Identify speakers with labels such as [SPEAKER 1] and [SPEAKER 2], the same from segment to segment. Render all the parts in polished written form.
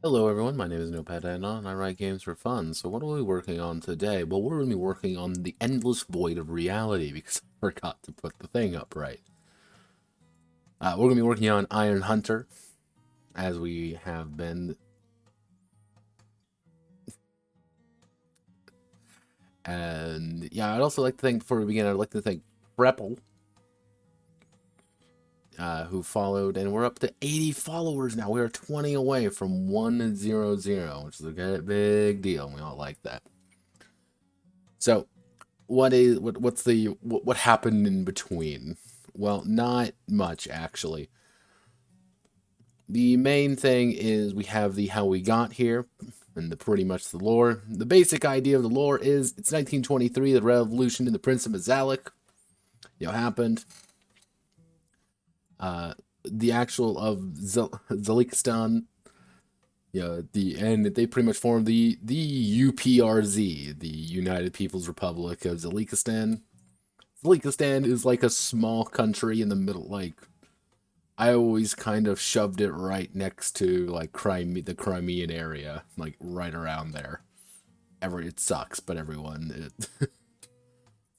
[SPEAKER 1] Hello everyone, my name is Notepad and I write games for fun. So what are we working on today? Well, we're going to be working on the endless void of reality because I forgot to put the thing up right. We're going to be working on Iron Hunter, as we have been. And yeah, I'd also like to thank, before we begin, I'd like to thank Brepple, who followed, and we're up to 80 followers now. We are 20 away from 100, which is a big deal, and we all like that. So, what happened in between? Well, not much actually. The main thing is we have the how we got here, and pretty much the lore. The basic idea of the lore is it's 1923, the revolution in the Prince of Mazalik, happened. The actual of Zalikistan, and they pretty much formed the UPRZ, the United People's Republic of Zalikistan. Zalikistan is like a small country in the middle, like, I always kind of shoved it right next to, like, the Crimean area, like, right around there. It sucks, but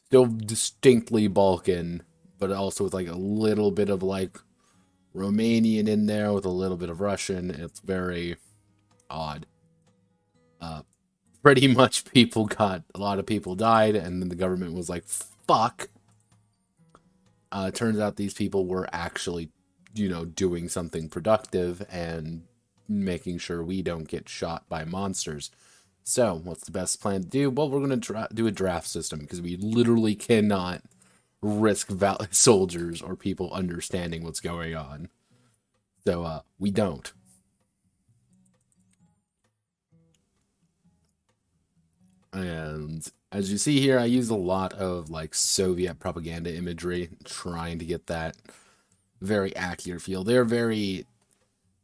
[SPEAKER 1] still distinctly Balkan, but also with, like, a little bit of, like, Romanian in there with a little bit of Russian. It's very odd. Pretty much a lot of people died, and then the government was like, fuck. Turns out these people were actually, doing something productive and making sure we don't get shot by monsters. So, what's the best plan to do? Well, we're going to do a draft system, because we literally cannot risk soldiers or people understanding what's going on. So, we don't. And as you see here, I use a lot of, like, Soviet propaganda imagery, trying to get that very accurate feel. They're very,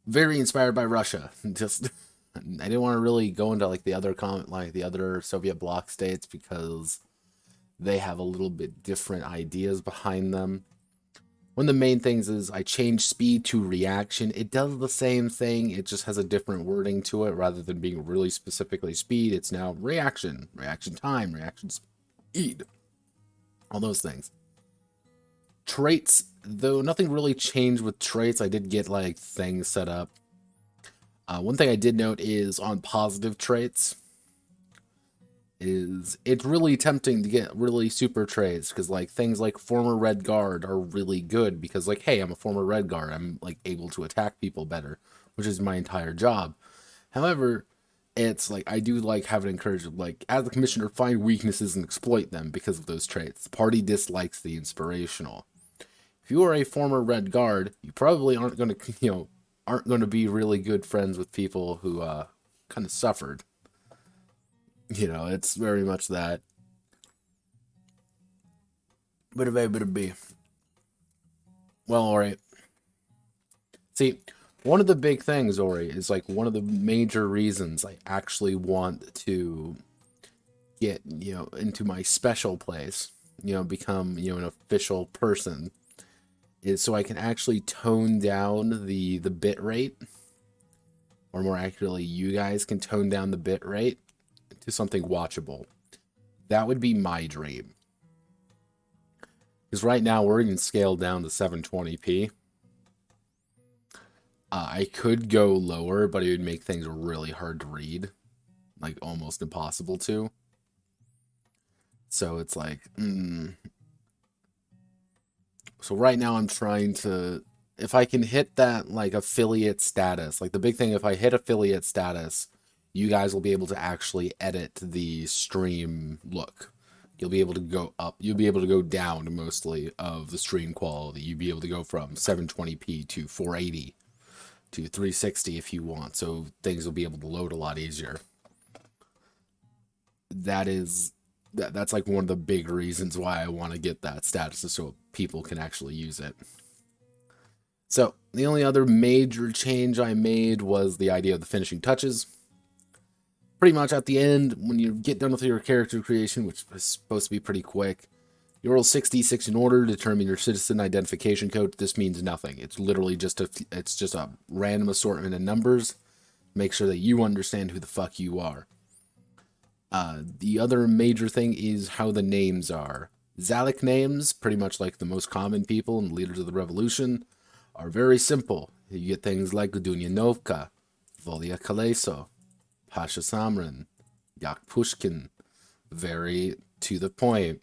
[SPEAKER 1] very inspired by Russia. Just, I didn't want to really go into, like, the other Soviet bloc states, because they have a little bit different ideas behind them. One of the main things is I change speed to reaction. It does the same thing, it just has a different wording to it. Rather than being really specifically speed, it's now reaction, reaction time, reaction speed, all those things. Traits, though nothing really changed with traits. I did get, like, things set up. One thing I did note is on positive traits, it's really tempting to get really super traits, because, like, things like former Red Guard are really good, because, like, hey, I'm a former Red Guard, I'm, like, able to attack people better, which is my entire job. However, it's like I do like having encouragement, like as the commissioner, find weaknesses and exploit them because of those traits. The party dislikes the inspirational. If you are a former Red Guard, you probably aren't going to, aren't going to be really good friends with people who kind of suffered. It's very much that. Bit of A, bit of B. Well, alright. See, one of the big things, Ori, is like one of the major reasons I actually want to get, into my special place, become, an official person, is so I can actually tone down the bit rate, or more accurately, you guys can tone down the bit rate to something watchable. That would be my dream. Because right now we're even scaled down to 720p. I could go lower, but it would make things really hard to read. Like, almost impossible to. So it's like, So right now I'm trying to... If I can hit that, like, affiliate status, like, the big thing, if I hit affiliate status, you guys will be able to actually edit the stream look. You'll be able to go up. You'll be able to go down, mostly, of the stream quality. You'll be able to go from 720p to 480 to 360 if you want, so things will be able to load a lot easier. That's like one of the big reasons why I want to get that status, so people can actually use it. So the only other major change I made was the idea of the finishing touches. Pretty much at the end, when you get done with your character creation, which is supposed to be pretty quick, you roll 66 in order to determine your citizen identification code. This means nothing. It's literally just a random assortment of numbers. Make sure that you understand who the fuck you are. The other major thing is how the names are. Zalek names, pretty much like the most common people and leaders of the revolution, are very simple. You get things like Dunyanovka, Volya Kaleso, Pasha Samran, Yak Pushkin. Very to the point.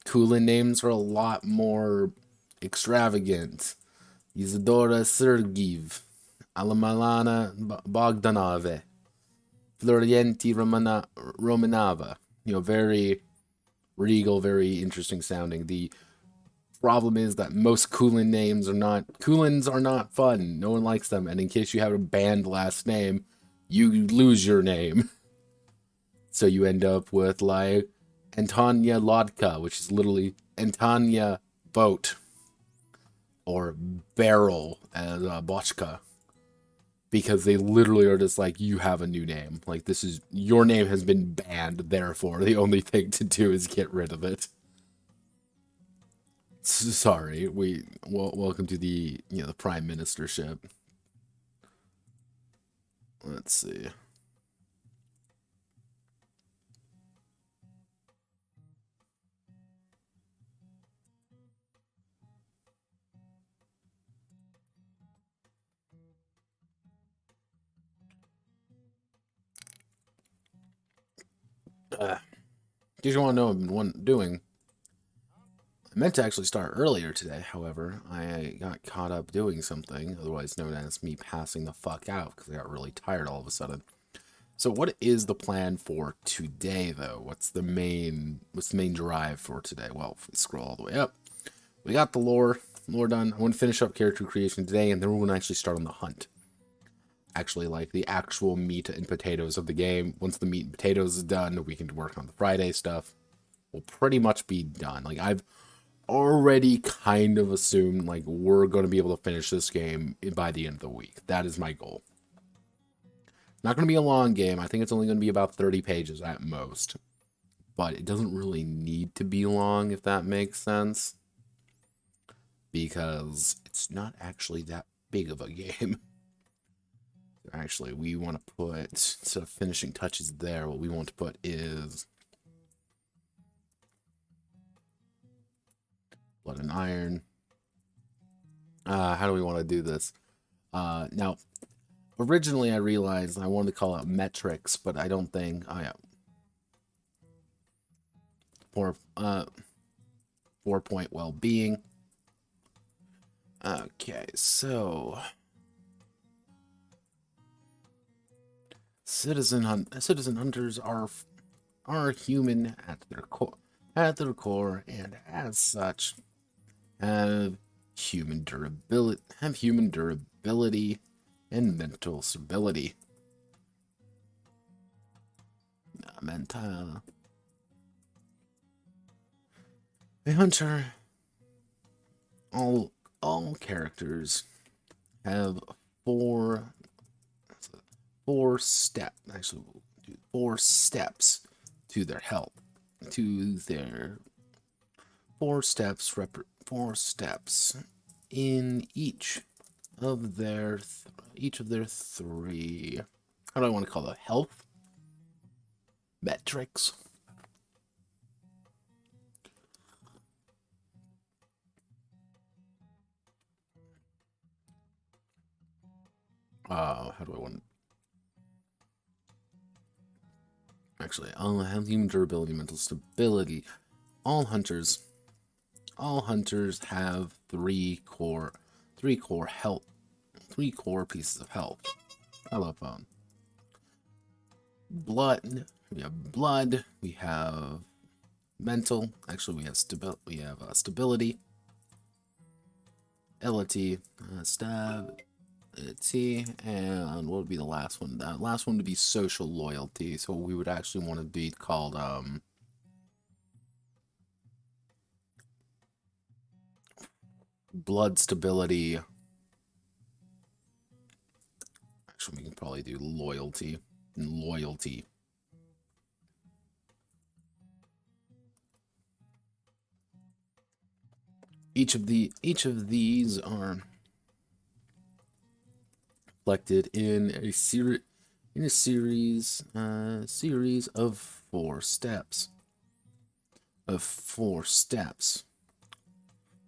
[SPEAKER 1] Kulin names are a lot more extravagant. Isadora Sergiev, Alamalana Bogdanove, Florienti Romanava. Very regal, very interesting sounding. The problem is that most Kulin names Kulins are not fun. No one likes them, and in case you have a banned last name, you lose your name. So you end up with, like, Antanya Lodka, which is literally Antanya Boat, or Barrel as Bochka, because they literally are just like, you have a new name. Like, your name has been banned, therefore the only thing to do is get rid of it. Sorry, welcome to the, the prime ministership. Let's see. In case you want to know what I'm doing, I meant to actually start earlier today, however, I got caught up doing something, otherwise known as me passing the fuck out, because I got really tired all of a sudden. So what is the plan for today, though? What's the main drive for today? Well, if we scroll all the way up, we got the lore done. I want to finish up character creation today, and then we're going to actually start on the hunt. Actually, like, the actual meat and potatoes of the game. Once the meat and potatoes is done, we can work on the Friday stuff. We'll pretty much be done. Like, I've already kind of assumed, like, we're going to be able to finish this game by the end of the week. That is my goal. Not going to be a long game. I think it's only going to be about 30 pages at most. But it doesn't really need to be long, if that makes sense. Because it's not actually that big of a game. Actually, we want to put, instead of finishing touches there, what we want to put is blood and iron. How do we want to do this? Now, originally I realized I wanted to call out metrics, but I don't think, oh yeah. 4-point well-being. Okay, so Citizen hunters are human at their core, and as such have human durability and mental stability. Mental. A hunter. All characters have four steps. Actually, we'll do 4 steps to their health. To their 4 steps. 4 steps in each of their 3. How do I want to call it? Health metrics. How do I want? Actually, I'll have human durability, mental stability. All hunters have 3 core health, 3 core pieces of health. Hello, phone. Blood. We have blood. We have mental. Actually, we have stability. Ability. Stability. And what would be the last one? That last one would be social loyalty. So we would actually want to be called blood stability. Actually, we can probably do loyalty. Each of these are reflected in a series of 4 steps.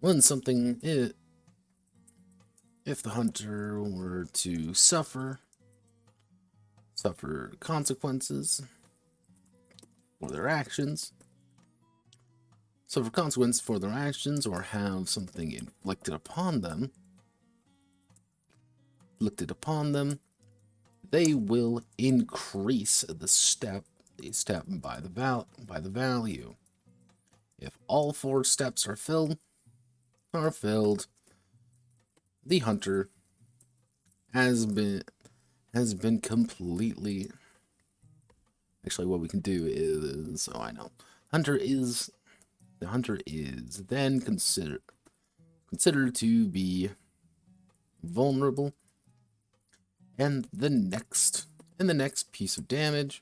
[SPEAKER 1] When something if the hunter were to suffer consequences for their actions, or have something inflicted upon them, they will increase the step by the value. If all 4 steps are filled, the hunter has been completely. Actually, what we can do is, the hunter is then considered to be vulnerable, and the next piece of damage,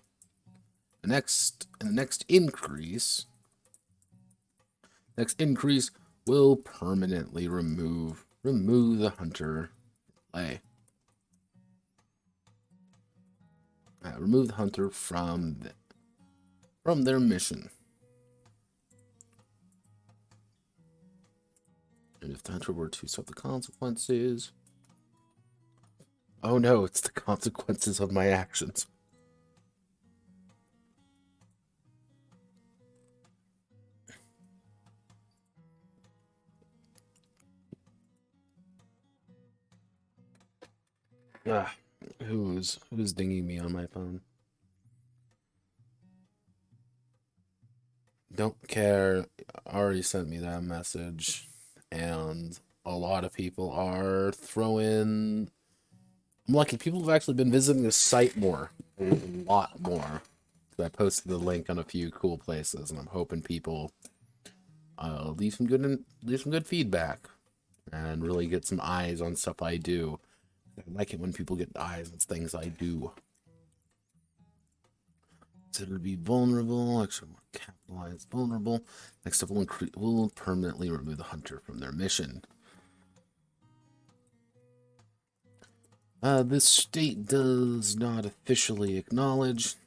[SPEAKER 1] the next increase will permanently remove the hunter play. Remove the hunter from their mission. And if the hunter were to suffer the consequences, oh no, it's the consequences of my actions. Who's dinging me on my phone? Don't care. Already sent me that message, and a lot of people are throwing. I'm lucky. People have actually been visiting the site a lot more. I posted the link on a few cool places, and I'm hoping people leave some good feedback and really get some eyes on stuff I do. I like it when people get eyes on things I do. Considered to be vulnerable. Actually, capitalize vulnerable. Next up, will permanently remove the hunter from their mission. This state does not officially acknowledge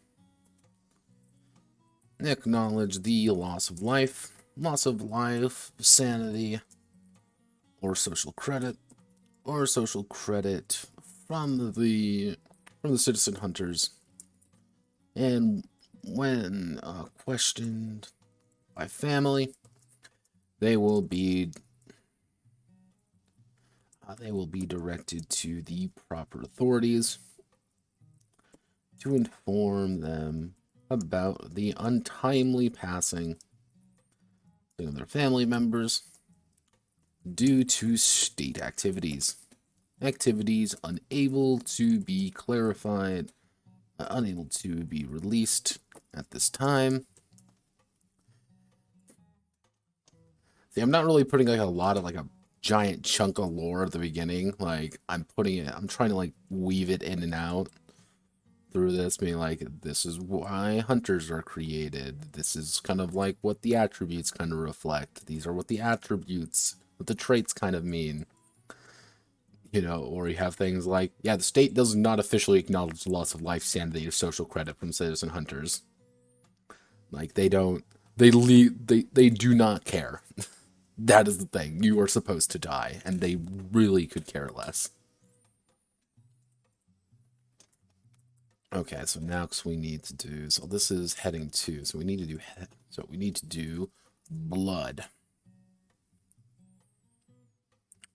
[SPEAKER 1] the loss of life, sanity, or social credit, from the citizen hunters. And when questioned by family, they will be directed to the proper authorities. to inform them about the untimely passing of their family members due to state activities. Activities unable to be clarified, unable to be released at this time. See, I'm not really putting like a lot of like a giant chunk of lore at the beginning. Like I'm trying to like weave it in and out through this, being like, this is why hunters are created. This is kind of like what the attributes kind of reflect. These are what the attributes, what the traits kind of mean. You know, or you have things like, yeah, the state does not officially acknowledge the loss of life, sanity, or social credit from citizen hunters. Like, they don't, they do not care. That is the thing. You are supposed to die, and they really could care less. Okay, so now we need to do, so this is heading 2, so we need to do blood.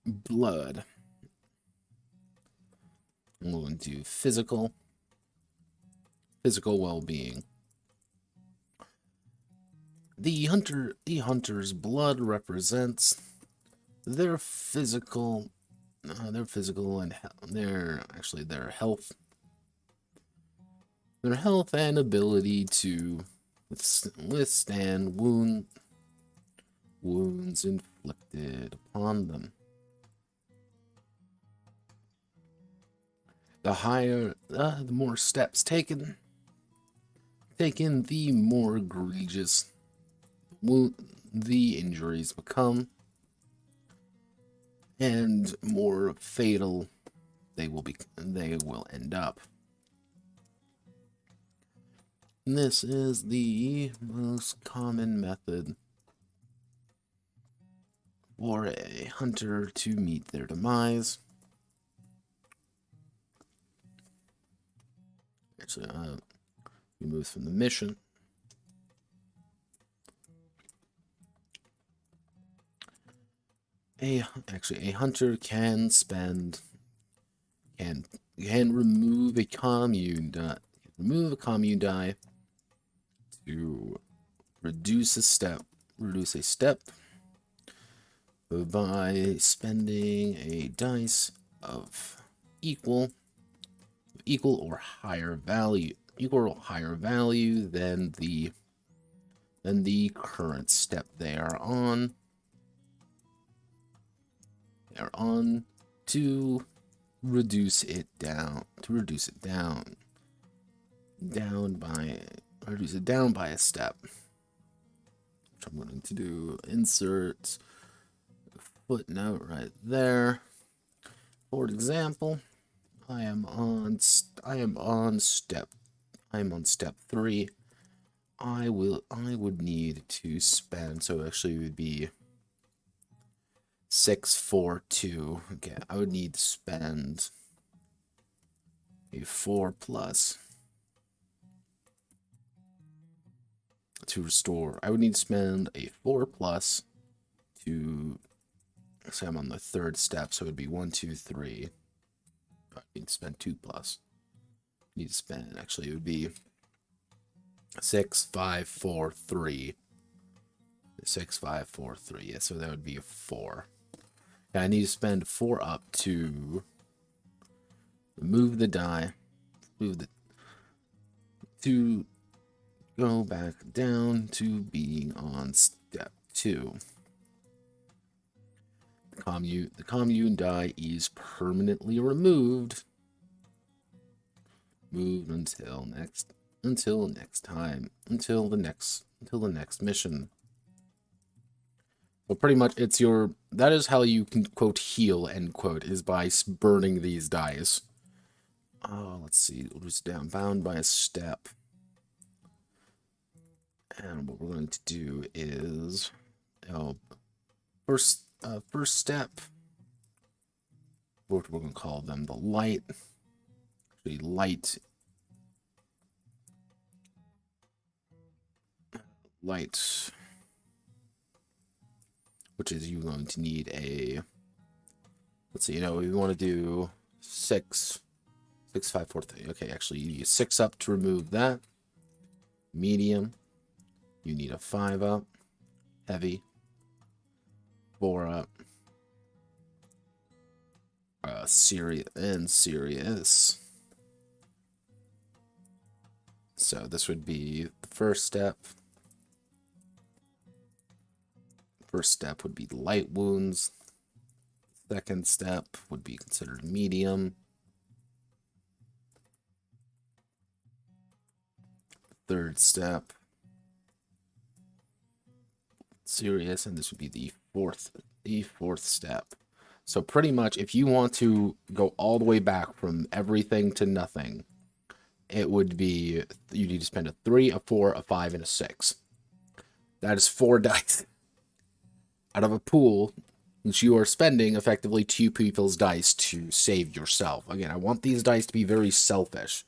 [SPEAKER 1] Blood. We're going to do physical well-being. The hunter's blood represents their physical and their health. Their health and ability to withstand wounds inflicted upon them. The more steps taken, the more egregious the injuries become, and more fatal they will end up. And this is the most common method for a hunter to meet their demise. Actually, remove from the mission. A hunter can remove a commune die to reduce a step by spending a dice of equal or higher value than the current step they are on. They're on to reduce it down by a step. Which I'm going to do insert footnote right there. For example, I am on step 3. I would need to spend, so actually it would be 6, 4, 2. Okay, I would need to spend a 4 plus to restore. I would need to spend a 4 plus to, say I'm on the 3rd step, so it would be 1, 2, 3. I need to spend 2 plus. Need to spend, actually it would be 6, 5, 4, 3. 6, 5, 4, 3. Yeah, so that would be a 4. Yeah, I need to spend 4 up to remove the die, to go back down to being on step 2. The commune die is permanently removed. Moved until the next mission. Well, pretty much that is how you can, quote, heal, end quote, is by burning these dice. Let's see, we'll just bound by a step. And what we're going to do is, first step, what we're going to call them, the light, which is you're going to need a, let's see, we want to do 6 6, 5, 4, 3. Okay, actually, you need a 6 up to remove that. Medium. You need a 5 up. Heavy. 4 up. Serious and serious. So this would be the first step. First step would be light wounds. Second step would be considered medium. Third step, serious, and this would be the fourth step. So pretty much, if you want to go all the way back from everything to nothing, it would be, you need to spend a 3, a 4, a 5, and a 6. That is 4 dice out of a pool, which you are spending effectively 2 people's dice to save yourself. Again, I want these dice to be very selfish.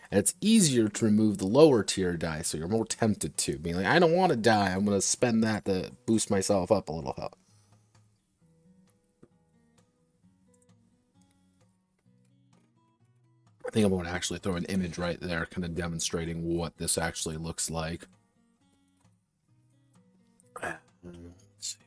[SPEAKER 1] And it's easier to remove the lower tier dice, so you're more tempted to. Being like, I don't want to die, I'm going to spend that to boost myself up a little. I think I'm going to actually throw an image right there, kind of demonstrating what this actually looks like. Let's see.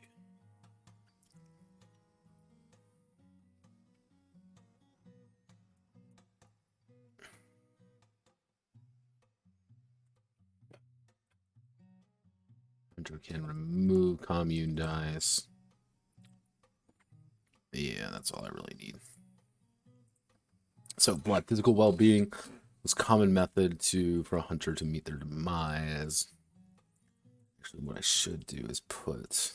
[SPEAKER 1] Hunter can remove commune dice. Yeah, that's all I really need. So, what physical well-being was a common method for a hunter to meet their demise. Actually, what I should do is put...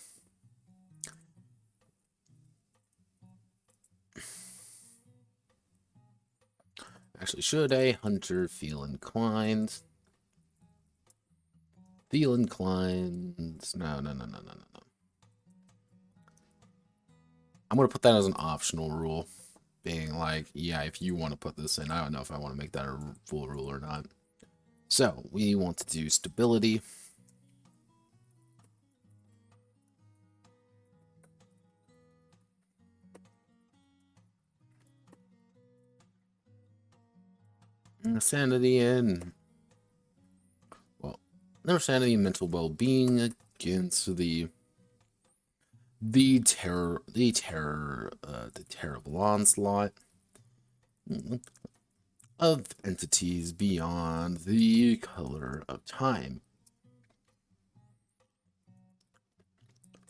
[SPEAKER 1] Actually, should a hunter feel inclined? Feel inclined? No. I'm going to put that as an optional rule. Being like, yeah, if you want to put this in, I don't know if I want to make that a full rule or not. So, we want to do stability. Sanity and... Well, no sanity and mental well-being against the terrible onslaught of entities beyond the color of time.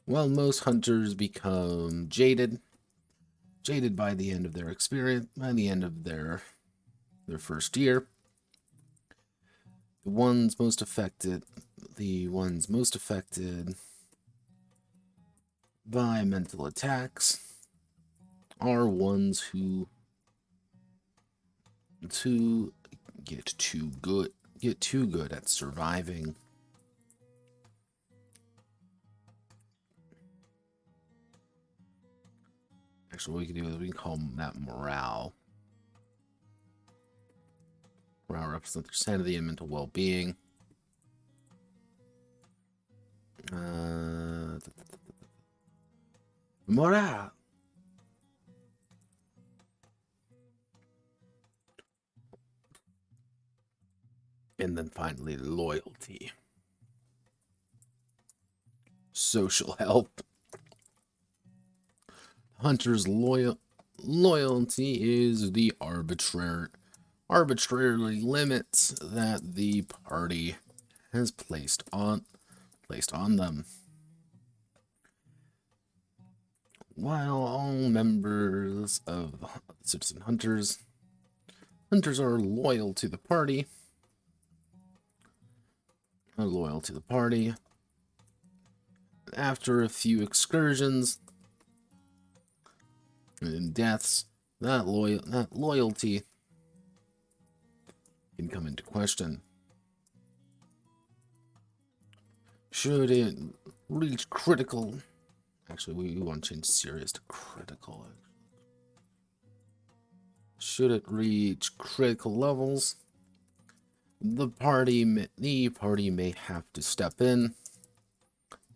[SPEAKER 1] While most hunters become jaded by the end of their experience, by the end of their first year, the ones most affected by mental attacks are ones who get too good at surviving. Actually, what we can do is we can call that morale. Morale represents their sanity and mental well-being. Morale. And then finally, loyalty. Social help. Hunter's loyalty is the arbitrarily limits that the party has placed on them. While all members of the citizen hunters are loyal to the party. After a few excursions and deaths, that loyalty can come into question. Should it reach critical... Actually, we want to change serious to critical. Should it reach critical levels, the party may have to step in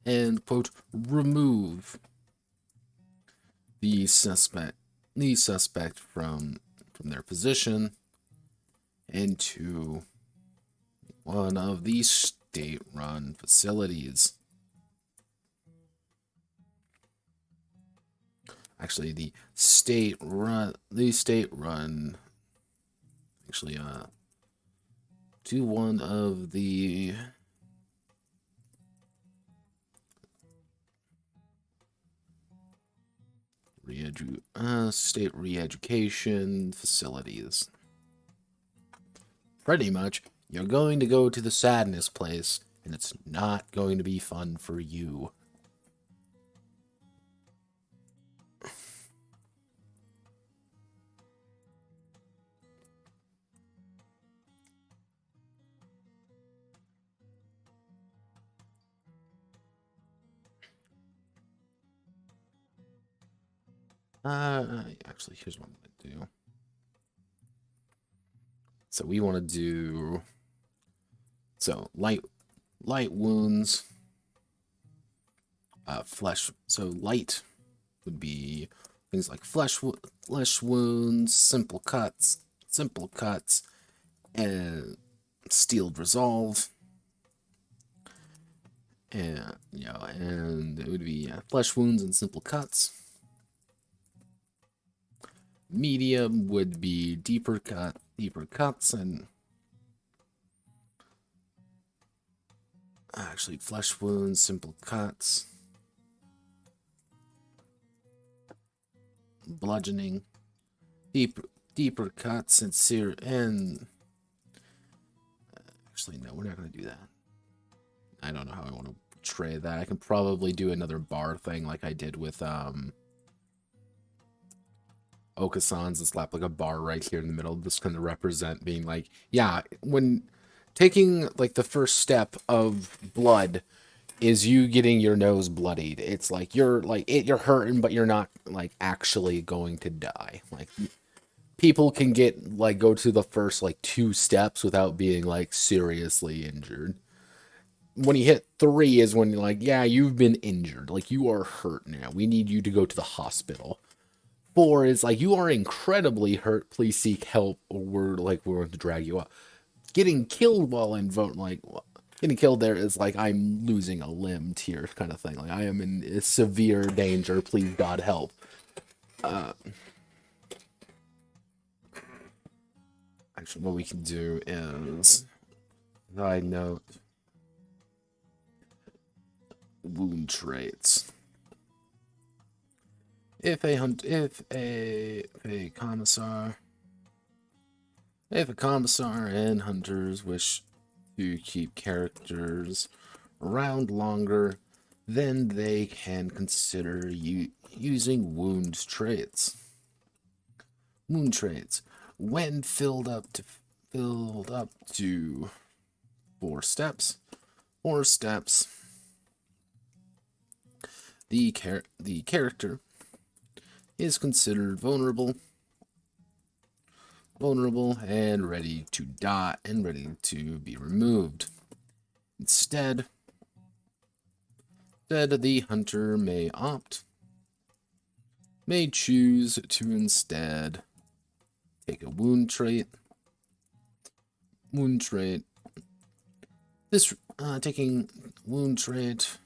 [SPEAKER 1] and, quote, remove the suspect from their position into one of these state-run facilities. Actually, the state-run, actually, to one of the state re-education facilities. Pretty much, you're going to go to the sadness place, and it's not going to be fun for you. Actually, here's what I'm gonna do. So we want to do light wounds, flesh. So light would be things like flesh wounds, simple cuts, and steeled resolve, and and it would be flesh wounds and simple cuts. Medium would be deeper cuts, and actually flesh wounds, simple cuts, bludgeoning, deeper cuts, and actually no, we're not gonna do that. I don't know how I want to portray that. I can probably do another bar thing like I did with Okasan's, and slap like a bar right here in the middle, just kind of represent being like, yeah, when taking like the first step of blood is you getting your nose bloodied. It's like you're hurting, but you're not like actually going to die. Like people can get like go to the first like 2 steps without being like seriously injured. When you hit 3 is when you're like, yeah, you've been injured. Like you are hurt now. We need you to go to the hospital. 4 is like, you are incredibly hurt. Please seek help, or we're going to drag you up. Getting killed while I'm voting, getting killed there is like I'm losing a limb tier kind of thing. Like I am in severe danger. Please God help. Actually, what we can do is side note wound traits. If a commissar and hunters wish to keep characters around longer, then they can consider using wound traits. Wound traits, when filled up to 4 steps, the character is considered vulnerable and ready to die and ready to be removed. Instead, the hunter may choose to instead take a wound trait. This taking wound trait,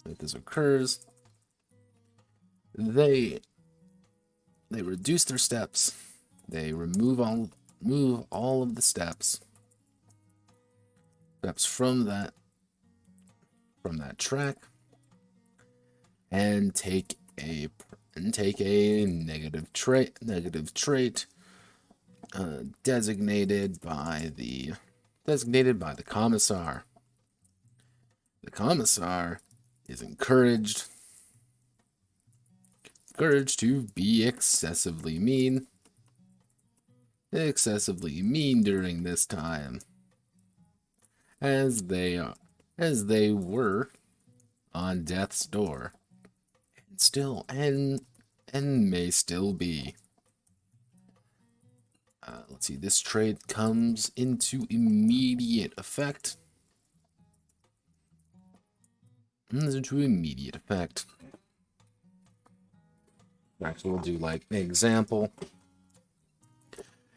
[SPEAKER 1] if this occurs, they reduce their steps. They move all of the steps from that track, and take a negative trait designated by the commissar. The commissar is encouraged to be excessively mean during this time, as they were on death's door, and may still be. Let's see, this trait comes into immediate effect. Actually, we'll do like an example.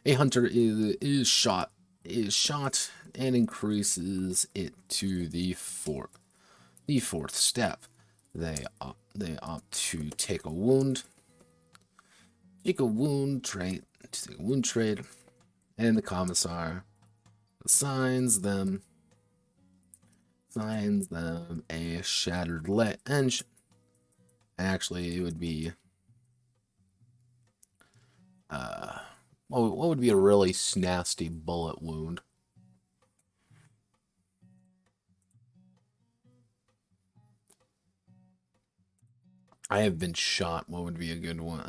[SPEAKER 1] A hunter is shot and increases it to the fourth step. They opt to take a wound. Take a wound trade. Take a wound trade. And the commissar assigns them a shattered leg. And actually, it would be what would be a really nasty bullet wound? I have been shot. What would be a good one?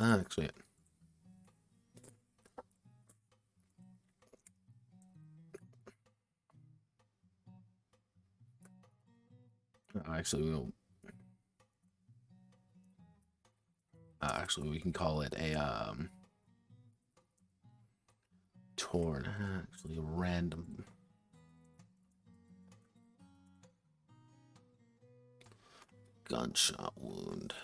[SPEAKER 1] Actually, we'll actually we can call it a torn. Actually, a random gunshot wound.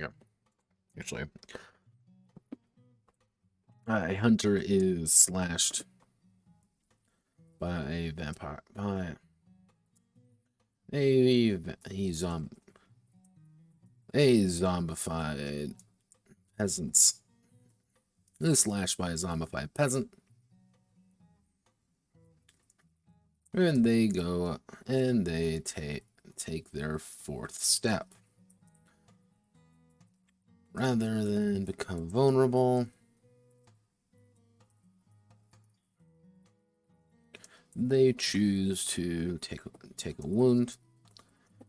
[SPEAKER 1] Yeah, actually, a hunter is slashed by a vampire by a zombified peasants. Is slashed by a zombified peasant. And they go and they take their fourth step. Rather than become vulnerable, they choose to take a wound.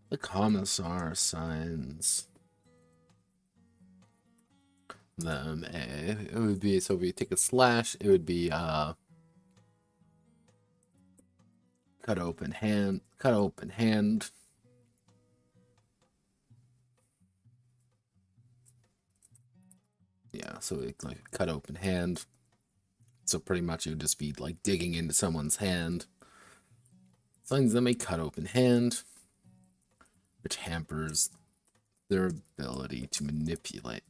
[SPEAKER 1] The commissar assigns them it would be, so if you take a slash, it would be cut open hand. Yeah, so it, like, cut open hand. So pretty much it would just be like digging into someone's hand. Assigns them a cut open hand, which hampers their ability to manipulate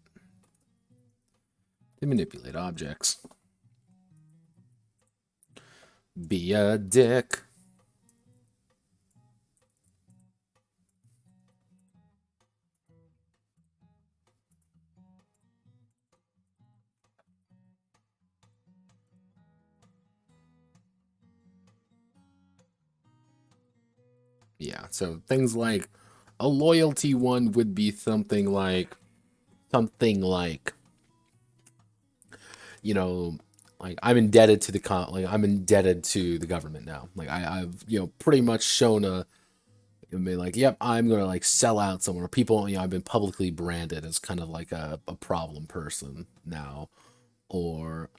[SPEAKER 1] objects. Be a dick. Yeah, so things like a loyalty one would be something like you know, like I'm indebted to I'm indebted to the government now. Like I've pretty much shown be like, yep, I'm gonna like sell out somewhere. People, I've been publicly branded as kind of like a problem person now, or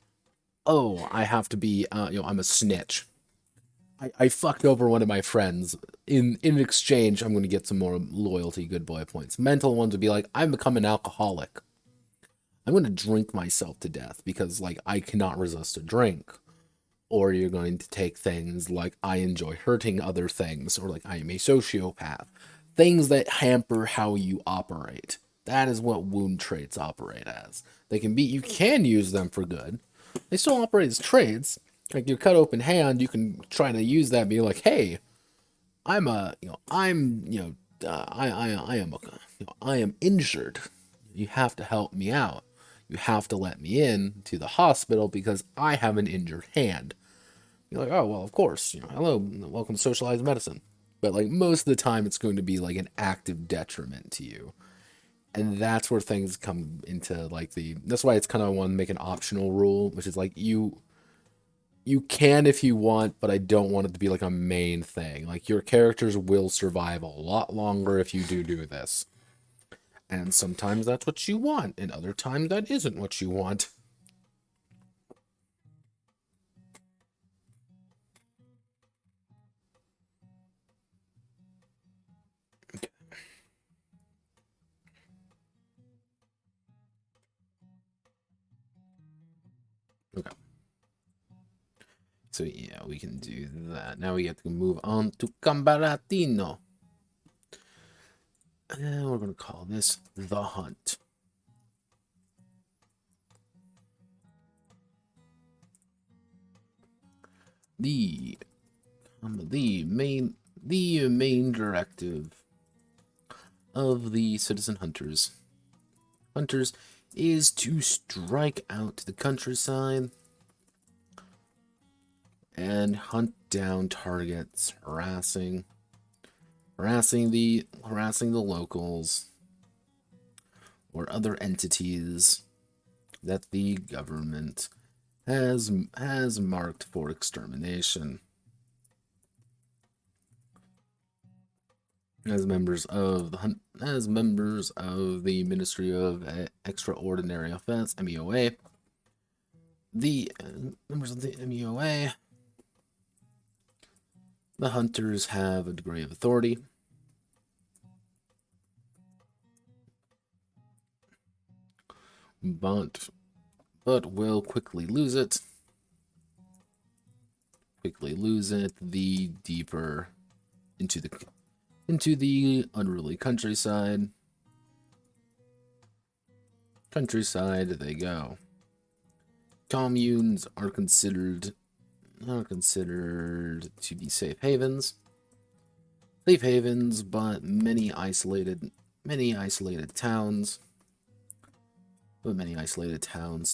[SPEAKER 1] oh, I have to be, I'm a snitch. I fucked over one of my friends. In exchange, I'm going to get some more loyalty good boy points. Mental ones would be like, I've become an alcoholic. I'm going to drink myself to death because, like, I cannot resist a drink. Or you're going to take things like, I enjoy hurting other things, or like, I am a sociopath. Things that hamper how you operate. That is what wound traits operate as. You can use them for good. They still operate as traits. Like your cut open hand, you can try to use that and be like, hey, I'm a, I'm, I am injured. You have to help me out. You have to let me in to the hospital because I have an injured hand. You're like, oh, well, of course, hello, welcome to socialized medicine. But like most of the time, it's going to be like an active detriment to you. And that's where things come into like that's why it's kind of, I want to make an optional rule, which is like you can if you want, but I don't want it to be like a main thing. Like your characters will survive a lot longer if you do this. And sometimes that's what you want, and other times that isn't what you want. we can do that. Now we have to move on to Cambaratino. And we're going to call this The Hunt. The main directive of the citizen hunters is to strike out the countryside and hunt down targets, harassing the locals or other entities that the government has marked for extermination. As members of the Ministry of Extraordinary Offense, MEOA, members of the MEOA, the hunters have a degree of authority but will quickly lose it the deeper into the unruly countryside they go. Communes are considered to be safe havens, but many isolated towns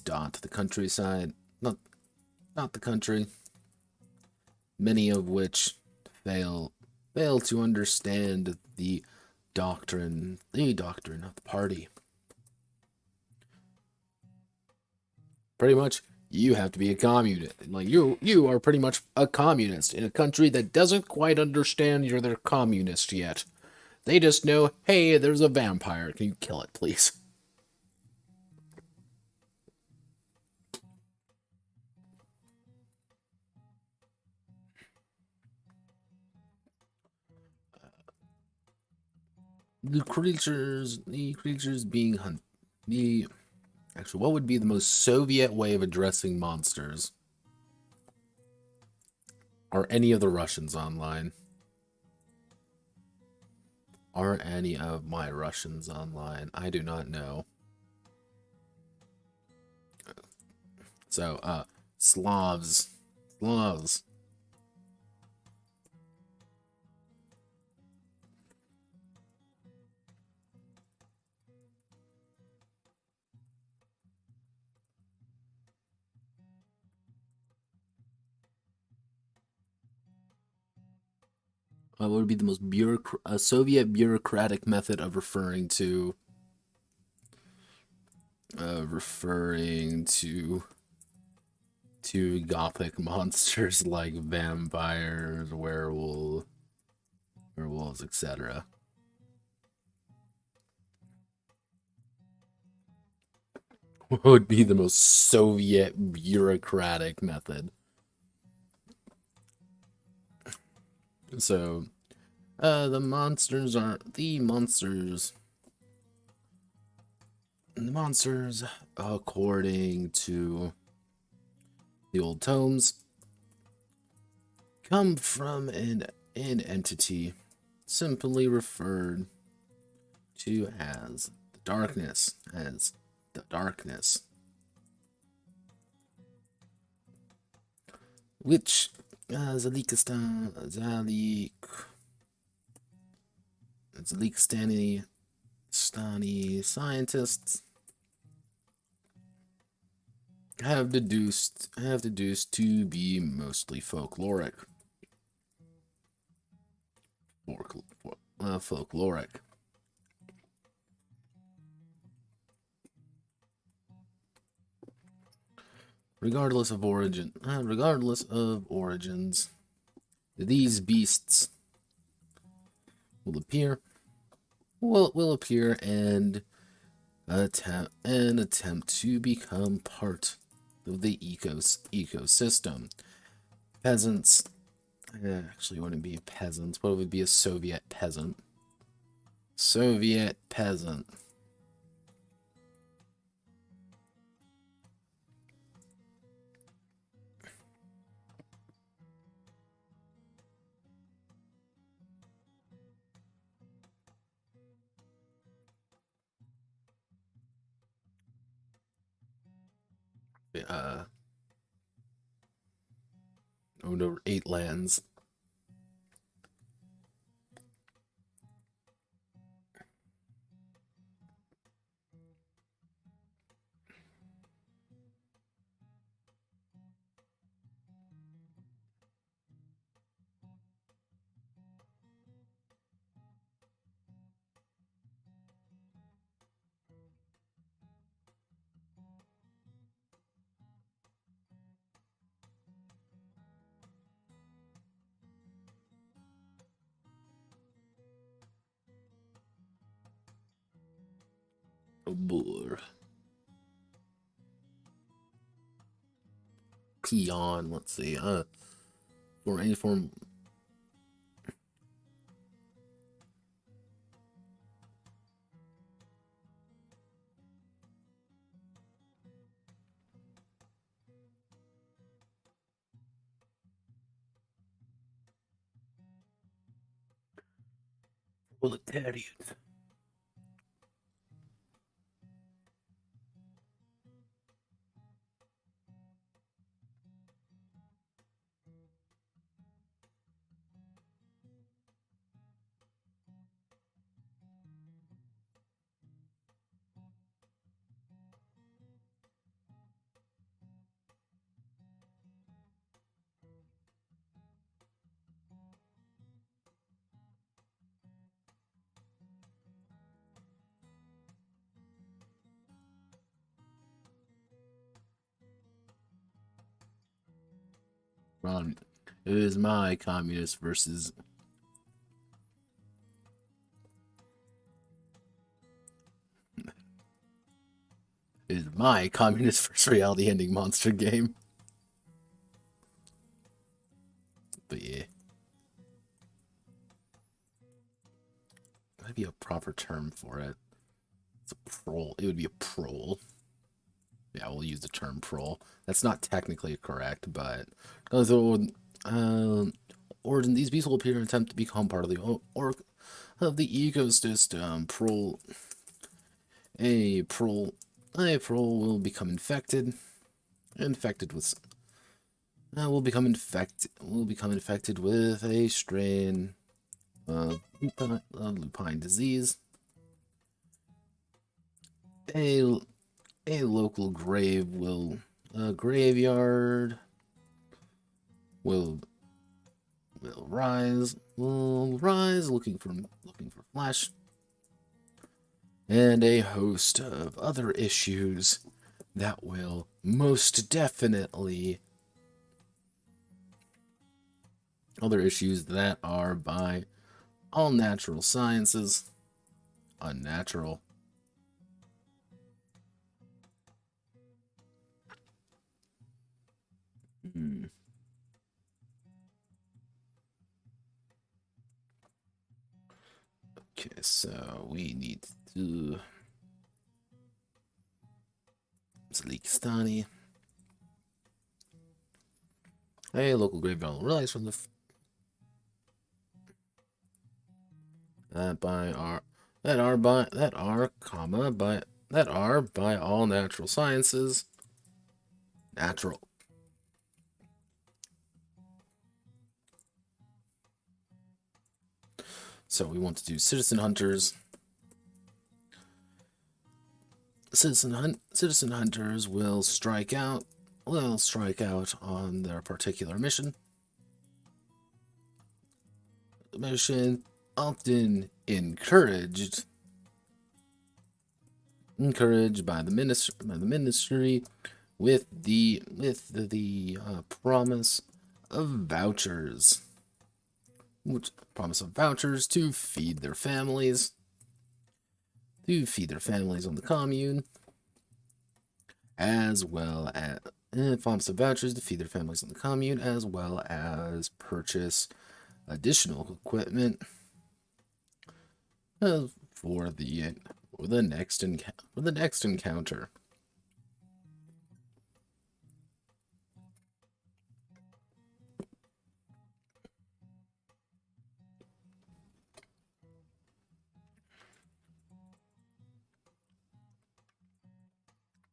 [SPEAKER 1] dot the countryside, not the country, many of which fail to understand the doctrine of the party. Pretty much, you have to be a communist. Like, you are pretty much a communist in a country that doesn't quite understand they're communist yet. They just know, hey, there's a vampire. Can you kill it, please? The creatures being hunted. Actually, what would be the most Soviet way of addressing monsters? Are any of the Russians online? Are any of my Russians online? I do not know. So, Slavs. What would be the most Soviet bureaucratic method of referring to gothic monsters like vampires, werewolves, etc. What would be the most Soviet bureaucratic method? So, the monsters, according to the old tomes, come from an entity simply referred to as the darkness, which Zalikistani scientists have deduced to be mostly folkloric. Regardless of origins, these beasts will appear and attempt to become part of the ecosystem. Peasants, actually, wouldn't be peasants. What would be a Soviet peasant? owned over 8 lands. Oh boy. Peon, let's see. For any form. Proletariat. Ron, it is my communist versus. It is my communist versus reality ending monster game. But yeah. That'd be a proper term for it. It's a prole. It would be a prole. Yeah, we'll use the term prole. That's not technically correct, but origin, these beasts will appear and attempt to become part of the of the ecosystem. A prole will become infected. Infected with will become infected with a strain of lupine disease. A local graveyard will rise looking for flesh, and a host of other issues that will most definitely are by all natural sciences unnatural. Okay, so we need to Zlikistani. A local graveyard will rise from the by all natural sciences natural. So we want to do citizen hunters. Citizen hunters will strike out on their particular mission. Mission often encouraged by the ministry with the promise of vouchers. To feed their families. On the commune, as well as promise of vouchers to feed their families on the commune, as well as purchase additional equipment for the next encounter.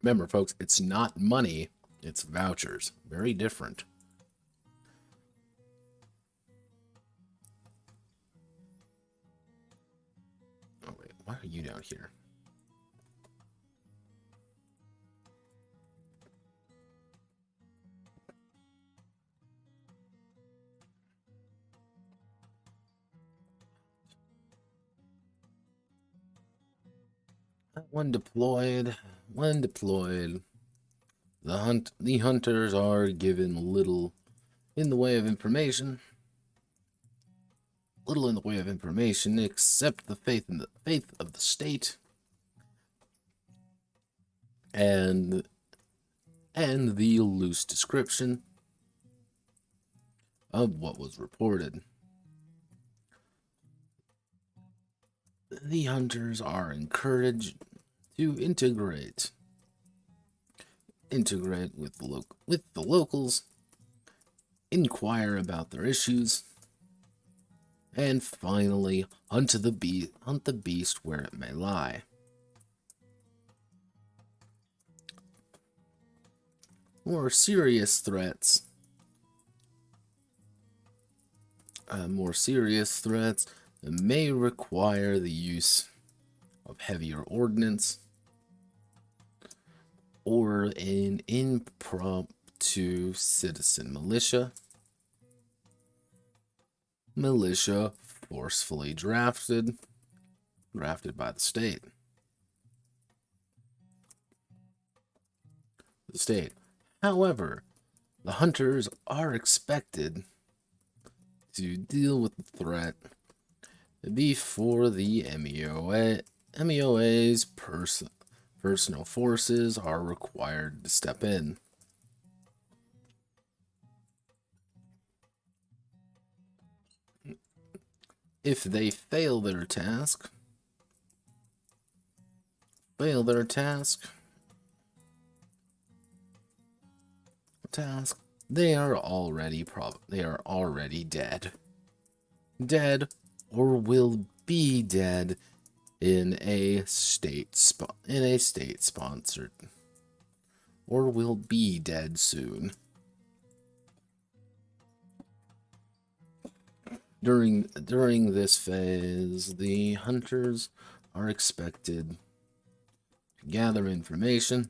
[SPEAKER 1] Remember, folks, it's not money. It's vouchers. Very different. Oh, wait. Why are you down here? When deployed, the hunters are given little in the way of information. Little in the way of information except the faith of the state and the loose description of what was reported. The hunters are encouraged to integrate with the locals, inquire about their issues, and finally hunt the beast where it may lie. More serious threats may require the use of heavier ordnance or an impromptu citizen militia forcefully drafted by the state. However, the hunters are expected to deal with the threat before the MEOA's personal forces are required to step in. If they fail their task, they are already dead. Dead or will be dead in a state sponsored, or will be dead soon. During this phase, the hunters are expected to gather information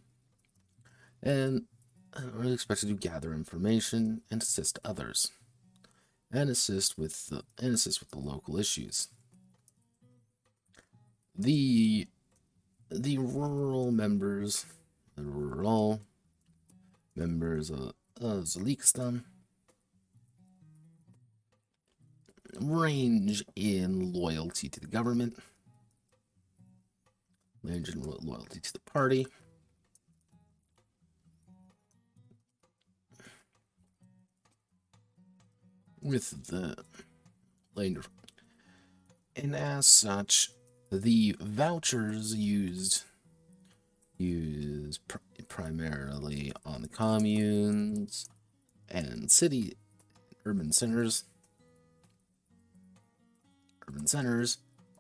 [SPEAKER 1] and assist others, and assist with the local issues. The rural members of Zalikistan range in loyalty to the government, range in loyalty to the party, with the later, and as such, the vouchers used primarily on the communes and urban centers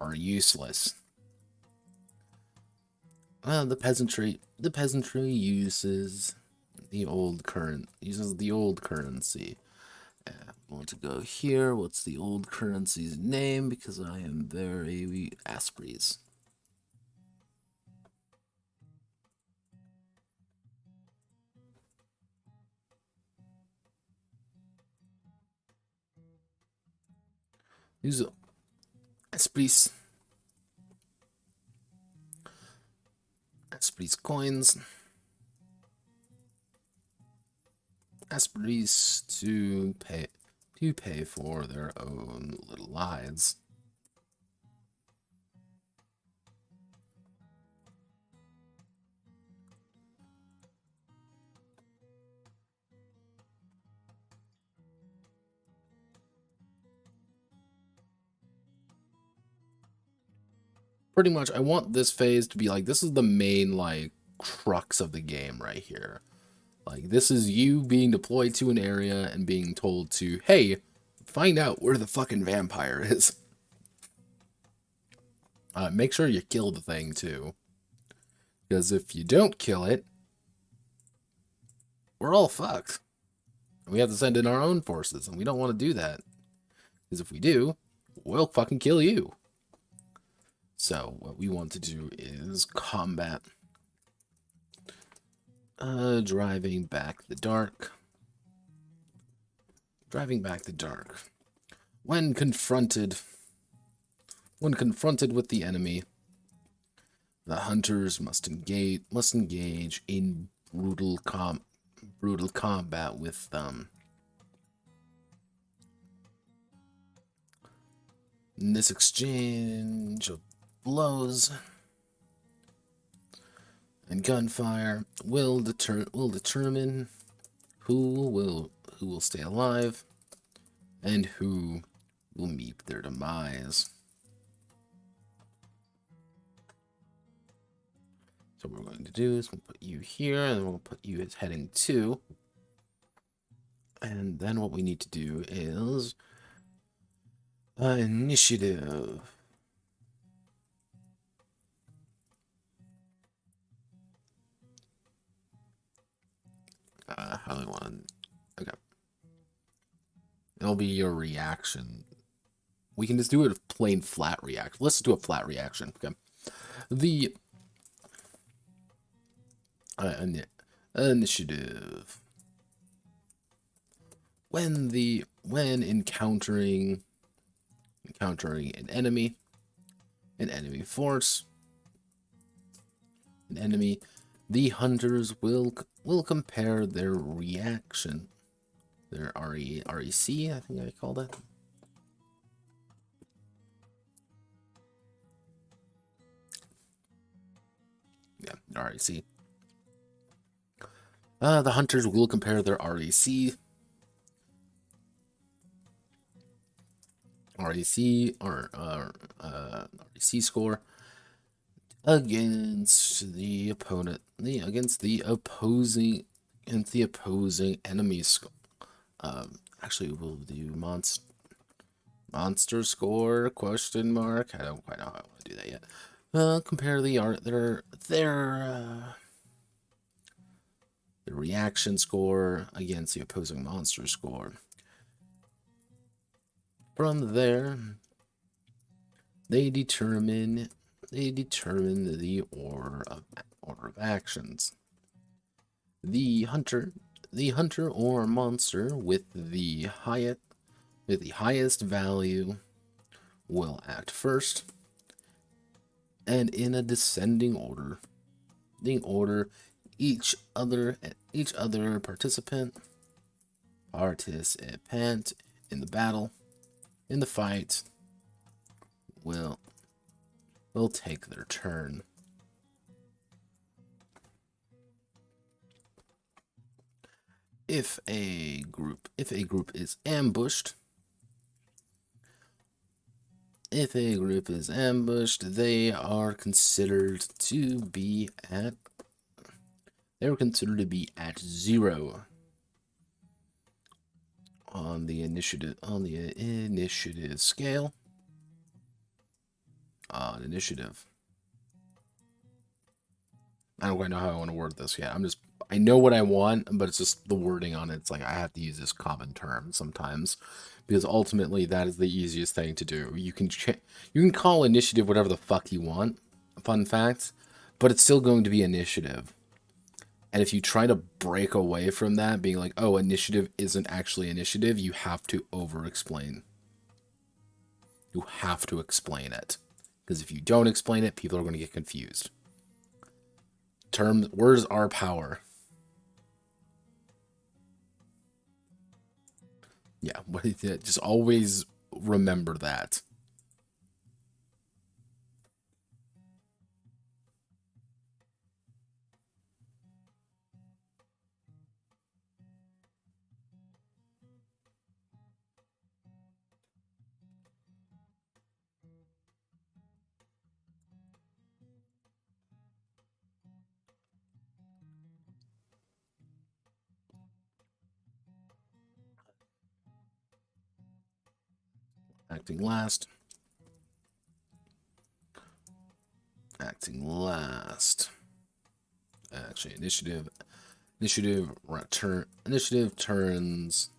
[SPEAKER 1] are useless. The peasantry uses the old currency. I want to go here. What's the old currency's name? Because I am very Aspries. Use Aspries coins. Aspries to pay for their own little lives. Pretty much, I want this phase to be like, this is the main, like, crux of the game right here. Like, this is you being deployed to an area and being told to, hey, find out where the fucking vampire is. Make sure you kill the thing, too. Because if you don't kill it, we're all fucked. We have to send in our own forces, and we don't want to do that. Because if we do, we'll fucking kill you. So, what we want to do is combat. Driving back the dark. Driving back the dark. When confronted with the enemy, the hunters must engage in brutal combat with them. In this exchange of blows and gunfire will determine who will stay alive and who will meet their demise. So what we're going to do is we'll put you here, and we'll put you as heading 2. And then what we need to do is initiative. How do we want to... Okay. It'll be your reaction. We can just do a plain flat reaction. Let's do a flat reaction. Okay. The initiative. When encountering an enemy force, the hunters will compare their reaction, their REC, I think I called it. Yeah, REC. The hunters will compare their REC score against the opposing enemy score. Actually, we'll do monster score ? I don't quite know how I want to do that yet. Compare their reaction score against the opposing monster score. From there, they determine the order of actions. The hunter or monster with the highest value will act first, and in a descending order. Each other participant in the battle, in the fight, will take their turn. If a group is ambushed, they are considered to be at 0 on the initiative scale. On initiative. I don't quite know how I want to word this yet. I know what I want, but it's just the wording on it. It's like I have to use this common term sometimes, because ultimately that is the easiest thing to do. You can call initiative whatever the fuck you want. Fun fact, but it's still going to be initiative. And if you try to break away from that, being like, oh, initiative isn't actually initiative, you have to over-explain. You have to explain it. Because if you don't explain it, people are going to get confused. Words are power. Yeah, just always remember that. Acting last. Actually, initiative. Initiative turns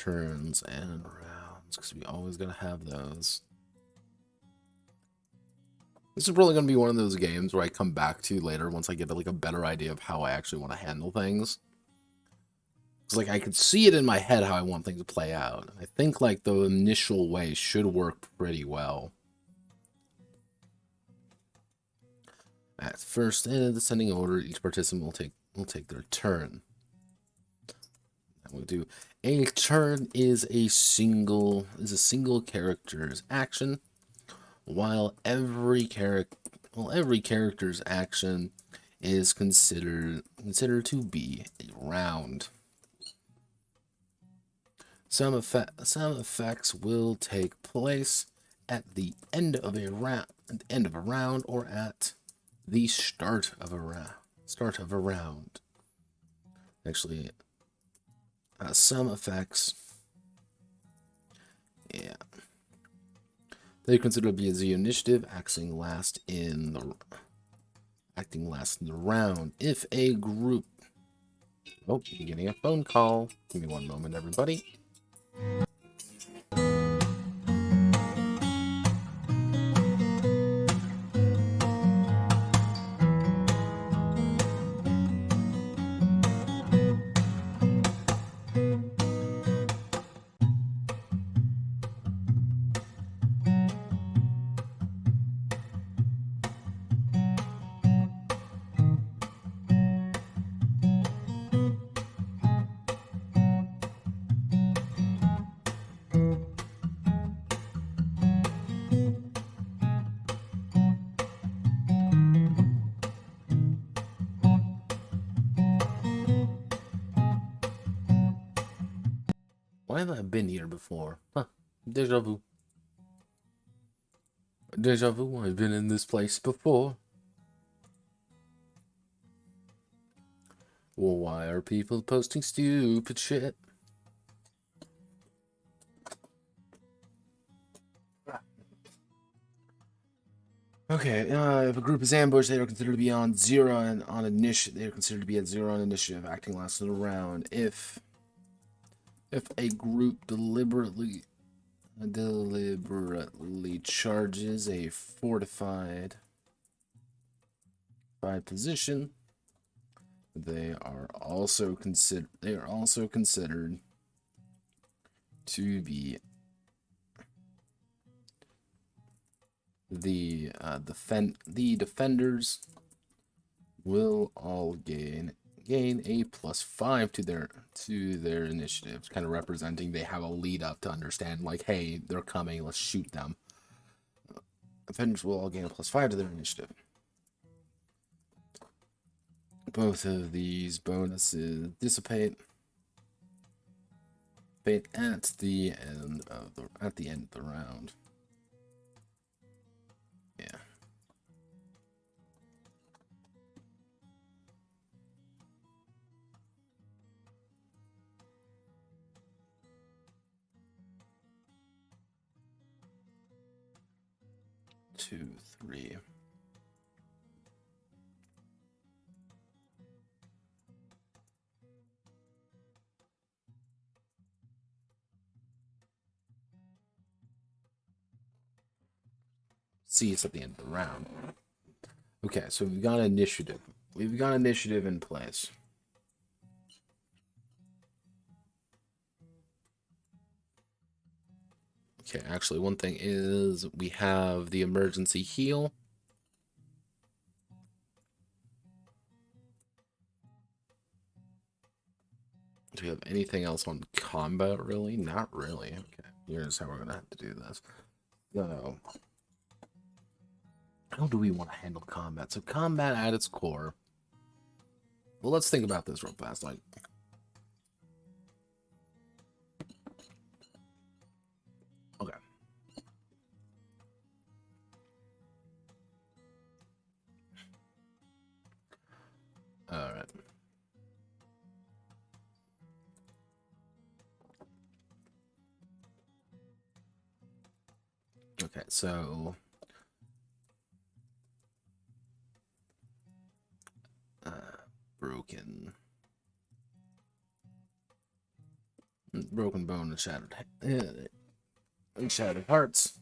[SPEAKER 1] and rounds, because we always gotta have those. This is probably gonna be one of those games where I come back to later once I get like a better idea of how I actually want to handle things. It's like I could see it in my head how I want things to play out. I think like the initial way should work pretty well. At first, in descending order, each participant will take their turn. And we'll do a turn is a single character's action, while every character's action is considered to be a round. Some effects will take place at the end of a round, or at the start of a round. Actually, some effects, yeah, they consider to be as the initiative, acting last in the round. If a group, oh, you're getting a phone call. Give me one moment, everybody. Why have I been here before? Huh. Deja vu. Deja vu, I've been in this place before. Well, why are people posting stupid shit? Okay, if a group is ambushed, they are considered to be on 0 and on initiative. They are considered to be at 0 on initiative, acting last in the round. If a group deliberately charges a fortified position, they are also considered to be the defenders will all gain a +5 to their initiative, kind of representing they have a lead up to understand, like, hey, they're coming, let's shoot them. Defenders will all gain a +5 to their initiative. Both of these bonuses dissipate at the end of the round. Yeah. Two, three. See, it's at the end of the round. Okay, so we've got initiative. We've got initiative in place. Okay, actually, one thing is we have the emergency heal. Do we have anything else on combat, really? Not really. Okay, here's how we're going to have to do this. So, how do we want to handle combat? So, combat at its core. Well, let's think about this real fast. Like, okay. All right. Okay, so broken. Broken bone and shattered hearts.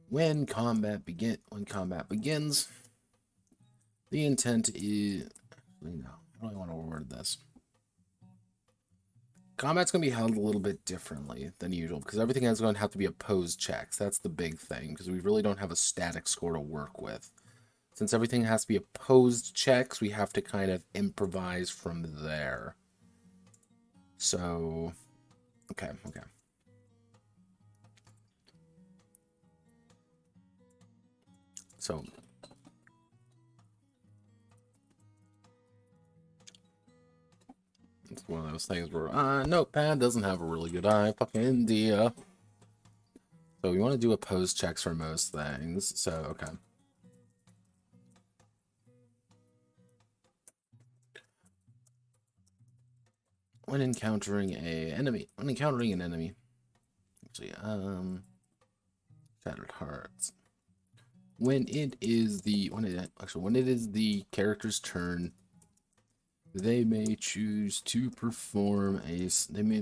[SPEAKER 1] When combat begins, the intent is, no, I don't want to word this. Combat's going to be held a little bit differently than usual because everything is going to have to be opposed checks. That's the big thing because we really don't have a static score to work with. Since everything has to be opposed checks, we have to kind of improvise from there. So, okay. So, it's one of those things where, Notepad doesn't have a really good eye. Fucking India. So, we want to do opposed checks for most things. So, okay. When encountering an enemy. Actually, Shattered Hearts. When it is the character's turn, they may choose to perform a single.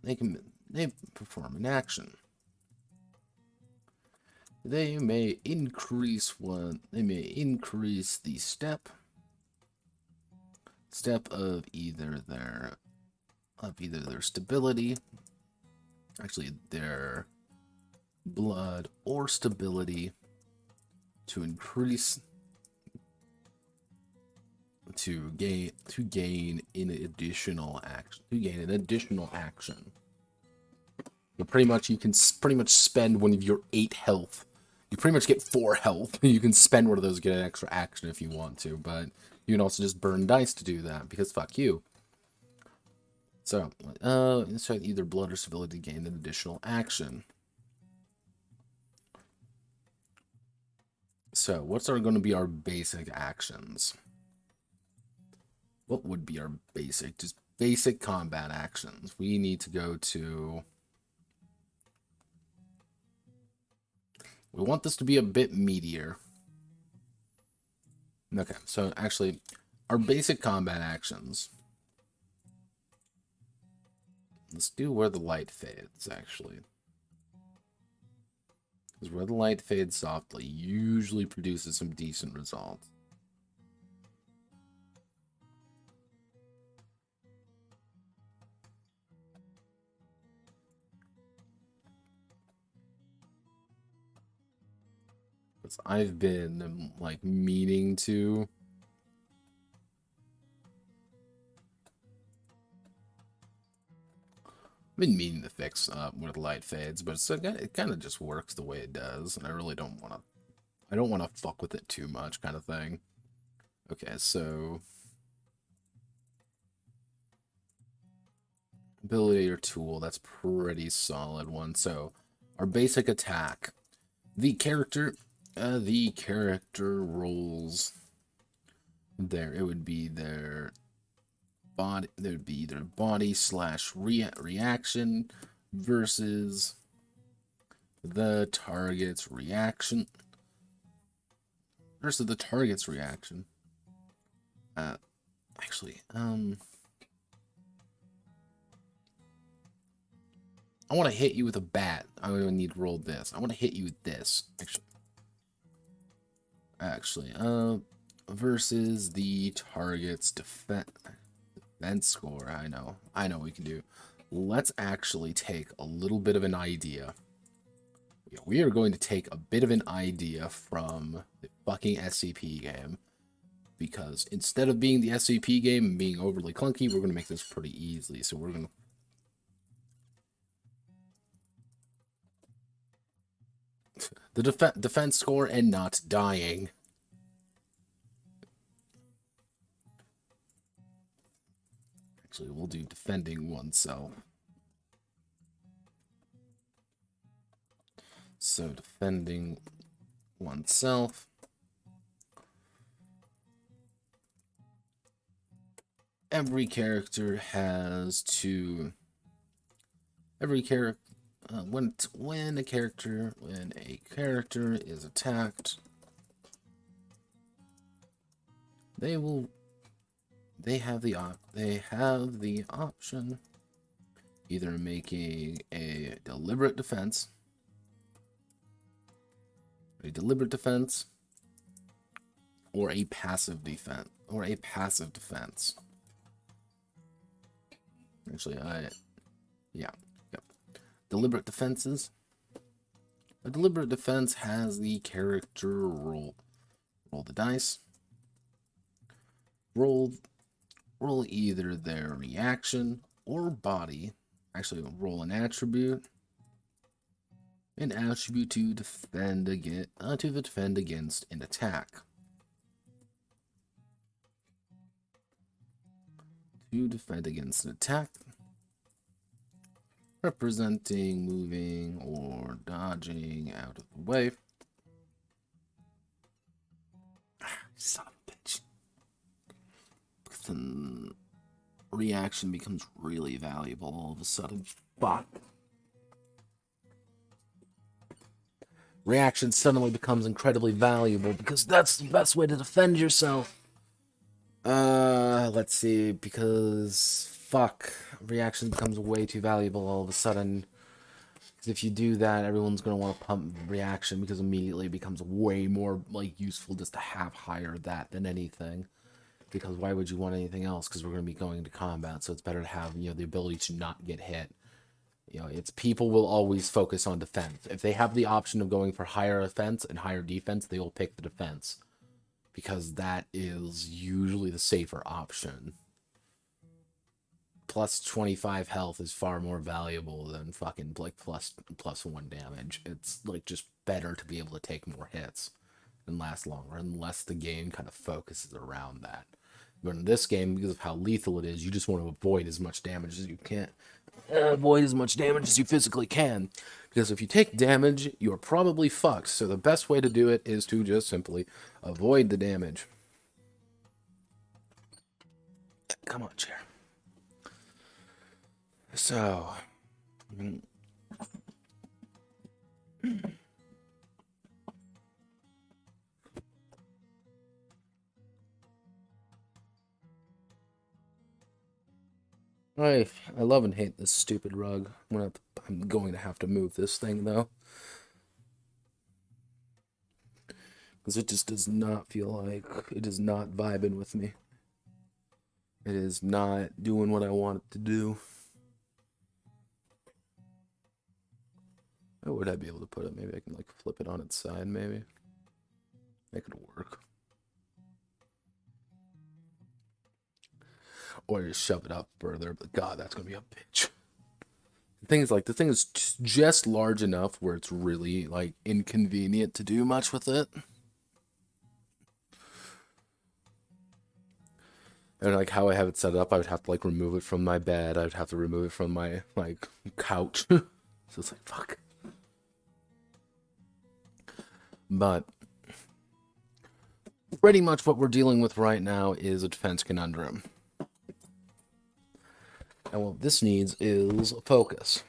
[SPEAKER 1] They perform an action. They may increase the step of either their stability, actually their blood or stability, to gain an additional action. But pretty much you can spend one of your 8 health. You pretty much get 4 health. You can spend one of those to get an extra action if you want to, but you can also just burn dice to do that because fuck you. So, inside either blood or stability to gain an additional action. So, what's going to be our basic actions? What would be our basic combat actions? We need to go to... We want this to be a bit meatier. Okay, so actually, our basic combat actions. Let's do where the light fades, actually. Because where the light fades softly usually produces some decent results. Because I've been, like, meaning to... been meaning to fix where the light fades, but it kind of just works the way it does, and I really don't want to fuck with it too much, kind of thing. Okay, so ability or tool, that's pretty solid one. So our basic attack, the character rolls there. It would be their body. There would be either body / reaction versus the target's reaction. Actually, I want to hit you with a bat. I'm going to need to roll this. I want to hit you with this. Actually, versus the target's defense score. I know what we can do. Let's actually take a little bit of an idea. We are going to take a bit of an idea from the fucking SCP game. Because instead of being the SCP game and being overly clunky, we're going to make this pretty easily. So we're going to... the defense score and not dying. Actually, we'll do defending oneself. So defending oneself. Every character has to... when a character is attacked, they have the option either making a deliberate defense, or a passive defense. Actually, yep. Deliberate defenses. A deliberate defense has the character roll the dice. Roll either their reaction or body. Actually, roll an attribute. An attribute to defend against an attack. To defend against an attack, representing moving or dodging out of the way. Son of a bitch. Then reaction becomes really valuable all of a sudden. Fuck. Reaction suddenly becomes incredibly valuable because that's the best way to defend yourself. Let's see, because fuck, reaction becomes way too valuable all of a sudden. Because if you do that, everyone's gonna want to pump reaction because immediately it becomes way more like useful just to have higher that than anything. Because why would you want anything else? Because we're gonna be going into combat, so it's better to have, you know, the ability to not get hit. You know, it's people will always focus on defense. If they have the option of going for higher offense and higher defense, they will pick the defense. Because that is usually the safer option. Plus 25 health is far more valuable than fucking like plus 1 damage. It's like just better to be able to take more hits and last longer, unless the game kind of focuses around that. But in this game, because of how lethal it is, you just want to avoid as much damage as you can. Avoid as much damage as you physically can. Because if you take damage, you're probably fucked. So the best way to do it is to just simply avoid the damage. Come on, chair. So... I love and hate this stupid rug. I'm going to have to move this thing, though. Because it just does not feel like... It is not vibing with me. It is not doing what I want it to do. How would I be able to put it? Maybe I can, like, flip it on its side, maybe. Make it work. Or just shove it up further, but God, that's gonna be a bitch. The thing is just large enough where it's really, like, inconvenient to do much with it. And, like, how I have it set up, I would have to, like, remove it from my bed. I would have to remove it from my, like, couch. So it's like, fuck. But pretty much what we're dealing with right now is a defense conundrum. And what this needs is focus.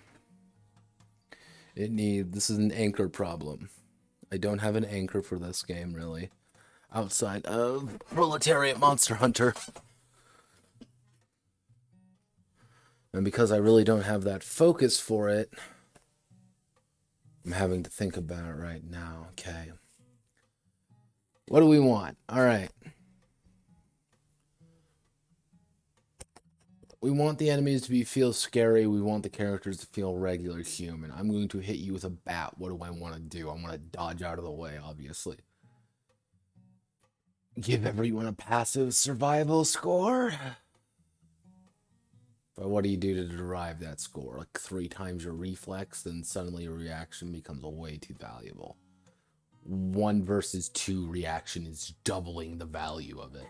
[SPEAKER 1] This is an anchor problem. I don't have an anchor for this game, really. Outside of Proletariat Monster Hunter. And because I really don't have that focus for it, I'm having to think about it right now. Okay. What do we want? Alright. We want the enemies to feel scary. We want the characters to feel regular human. I'm going to hit you with a bat. What do I want to do? I want to dodge out of the way, obviously. Give everyone a passive survival score? But what do you do to derive that score? Like 3 times your reflex, then suddenly your reaction becomes way too valuable. 1 versus 2 reaction is doubling the value of it.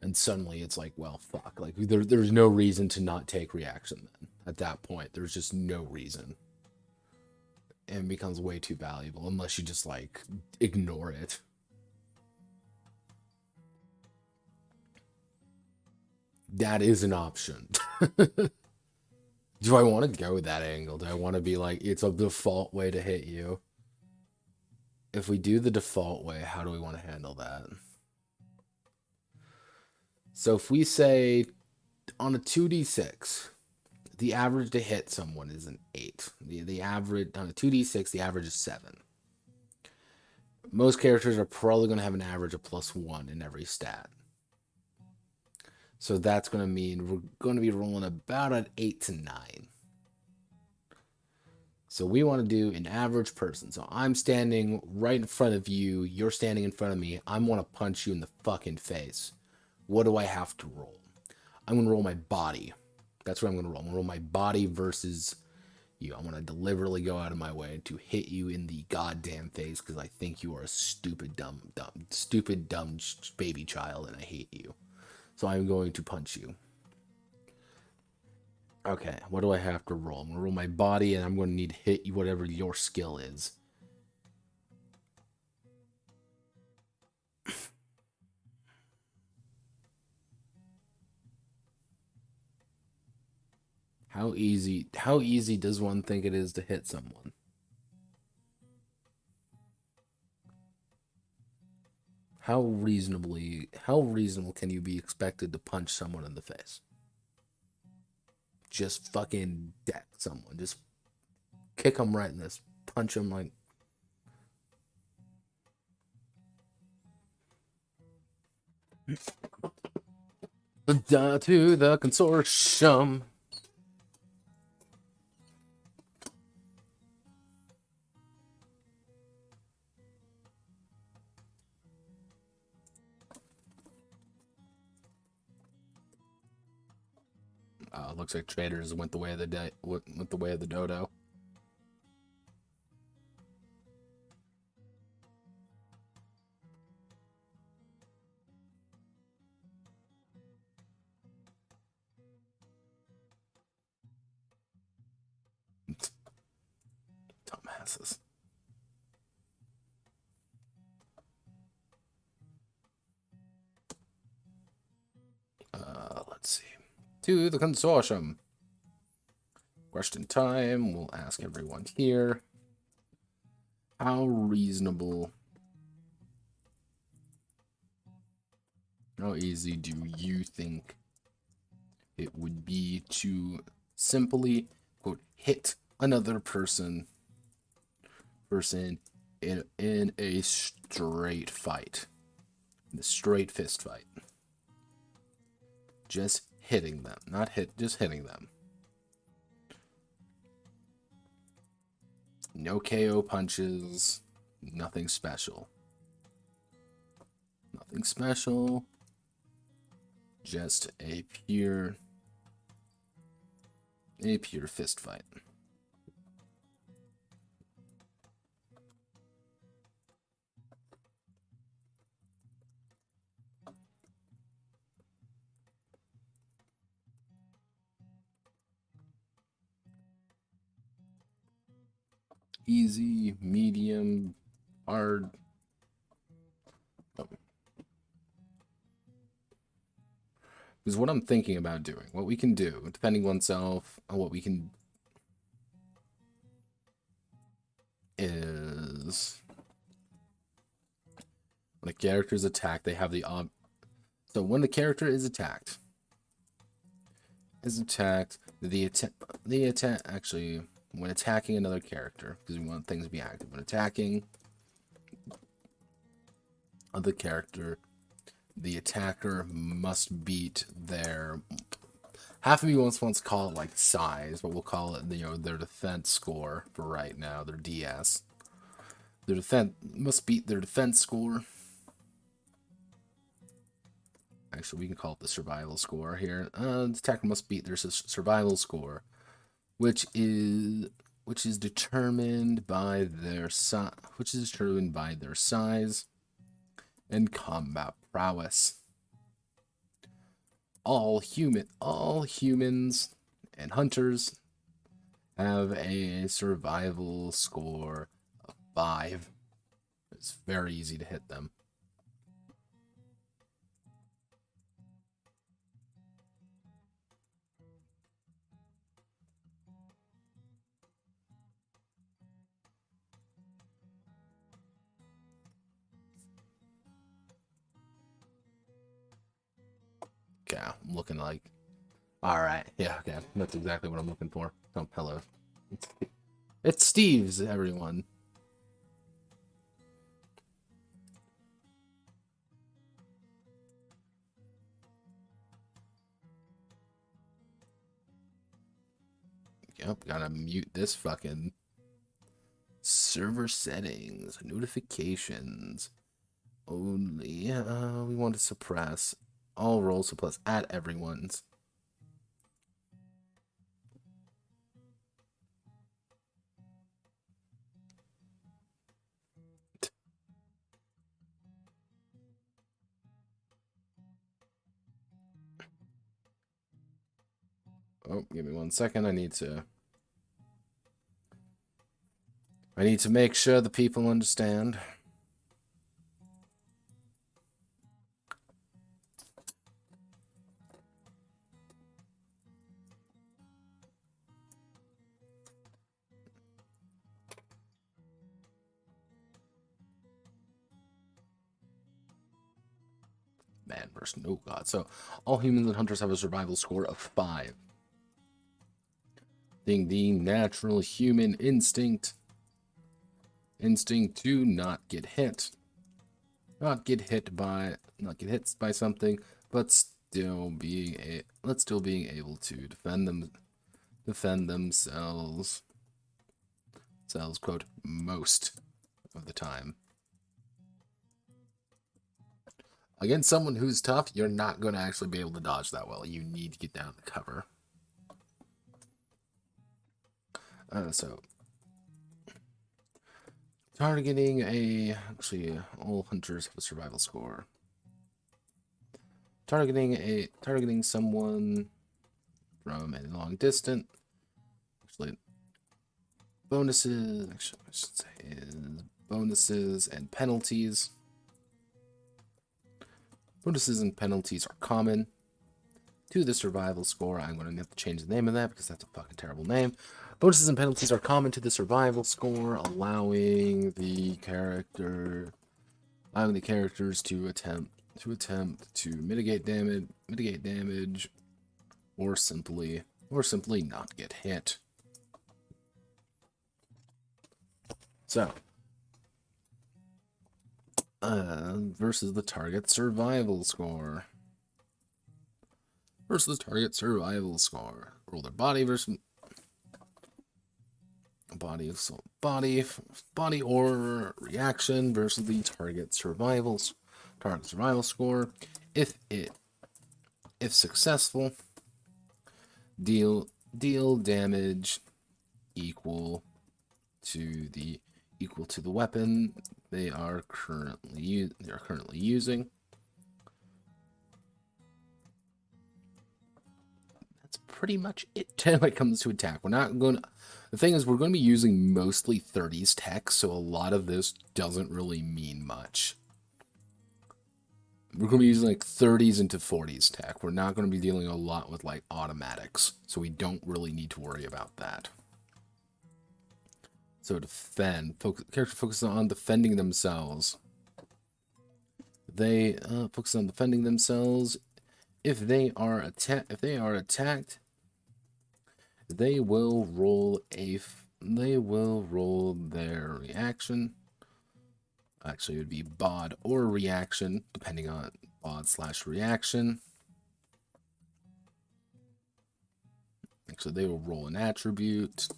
[SPEAKER 1] And suddenly it's like, well, fuck. Like, there's no reason to not take reaction then. At that point, there's just no reason. And it becomes way too valuable unless you just, like, ignore it. That is an option. Do I want to go that angle? Do I want to be like, it's a default way to hit you? If we do the default way, how do we want to handle that? So if we say on a 2d6, the average to hit someone is an 8. The average on a 2d6, the average is 7. Most characters are probably going to have an average of +1 in every stat. So that's going to mean we're going to be rolling about an 8 to 9. So we want to do an average person. So I'm standing right in front of you. You're standing in front of me. I want to punch you in the fucking face. What do I have to roll? I'm going to roll my body. That's what I'm going to roll. I'm going to roll my body versus you. I'm going to deliberately go out of my way to hit you in the goddamn face because I think you are a stupid, dumb baby child and I hate you. So I'm going to punch you. Okay, what do I have to roll? I'm going to roll my body and I'm going to need to hit you whatever your skill is. How easy does one think it is to hit someone? How reasonable can you be expected to punch someone in the face? Just fucking deck someone. Just kick them right in this. Punch them like. To the consortium. Looks like traders went the way of went the way of the dodo. Dumbasses. Let's see. To the consortium. Question time. We'll ask everyone here. How reasonable? How easy do you think it would be to simply, quote, hit another person in a straight fight? In a straight fist fight. Just hitting them. Just hitting them. No KO punches. Nothing special. Nothing special. Just a pure fist fight. Easy, medium, hard. Is what I'm thinking about doing. What we can do, depending on oneself, on what we can is when a character is attacked, they have the so when the character is attacked, the attack actually when attacking another character, because we want things to be active. When attacking other character, the attacker must beat their half of you wants to call it like size, but we'll call it their defense score for right now, their DS. Their defense must beat their defense score. Actually, we can call it the survival score here. The attacker must beat their survival score, which is determined by their size, and combat prowess. All humans and hunters have a survival score of 5. It's very easy to hit them. looking like. Alright, yeah, okay. That's exactly what I'm looking for. Oh, hello. It's Steve's, everyone. Yep, gotta mute this fucking server settings, notifications. Only, we want to suppress all roles suppress at everyone's. Oh, give me 1 second. I need to make sure the people understand. Man versus no god. So all humans and hunters have a survival score of 5. Being the natural human instinct to not get hit. Not get hit by something, but still being able to defend themselves, quote, most of the time. Against someone who's tough, you're not going to actually be able to dodge that well. You need to get down to cover. So targeting all hunters have a survival score. Targeting someone from a long distance. Actually, bonuses. Actually, I should say is bonuses and penalties. Bonuses and penalties are common to the survival score. I'm going to have to change the name of that because that's a fucking terrible name. Bonuses and penalties are common to the survival score, allowing the characters to attempt to mitigate damage, or simply not get hit. So, versus the target survival score. Roll their body versus body or reaction versus the target survival score. If successful, deal damage equal to the weapon they are currently using. That's pretty much it when it comes to attack. The thing is, we're going to be using mostly 30s tech, so a lot of this doesn't really mean much. We're going to be using like 30s into 40s tech. We're not going to be dealing a lot with like automatics, so we don't really need to worry about that. So defend. Character focuses on defending themselves. They focus on defending themselves. If they are attacked, they will roll their reaction. Actually, it would be bod or reaction, depending on bod/reaction. Actually, they will roll an attribute.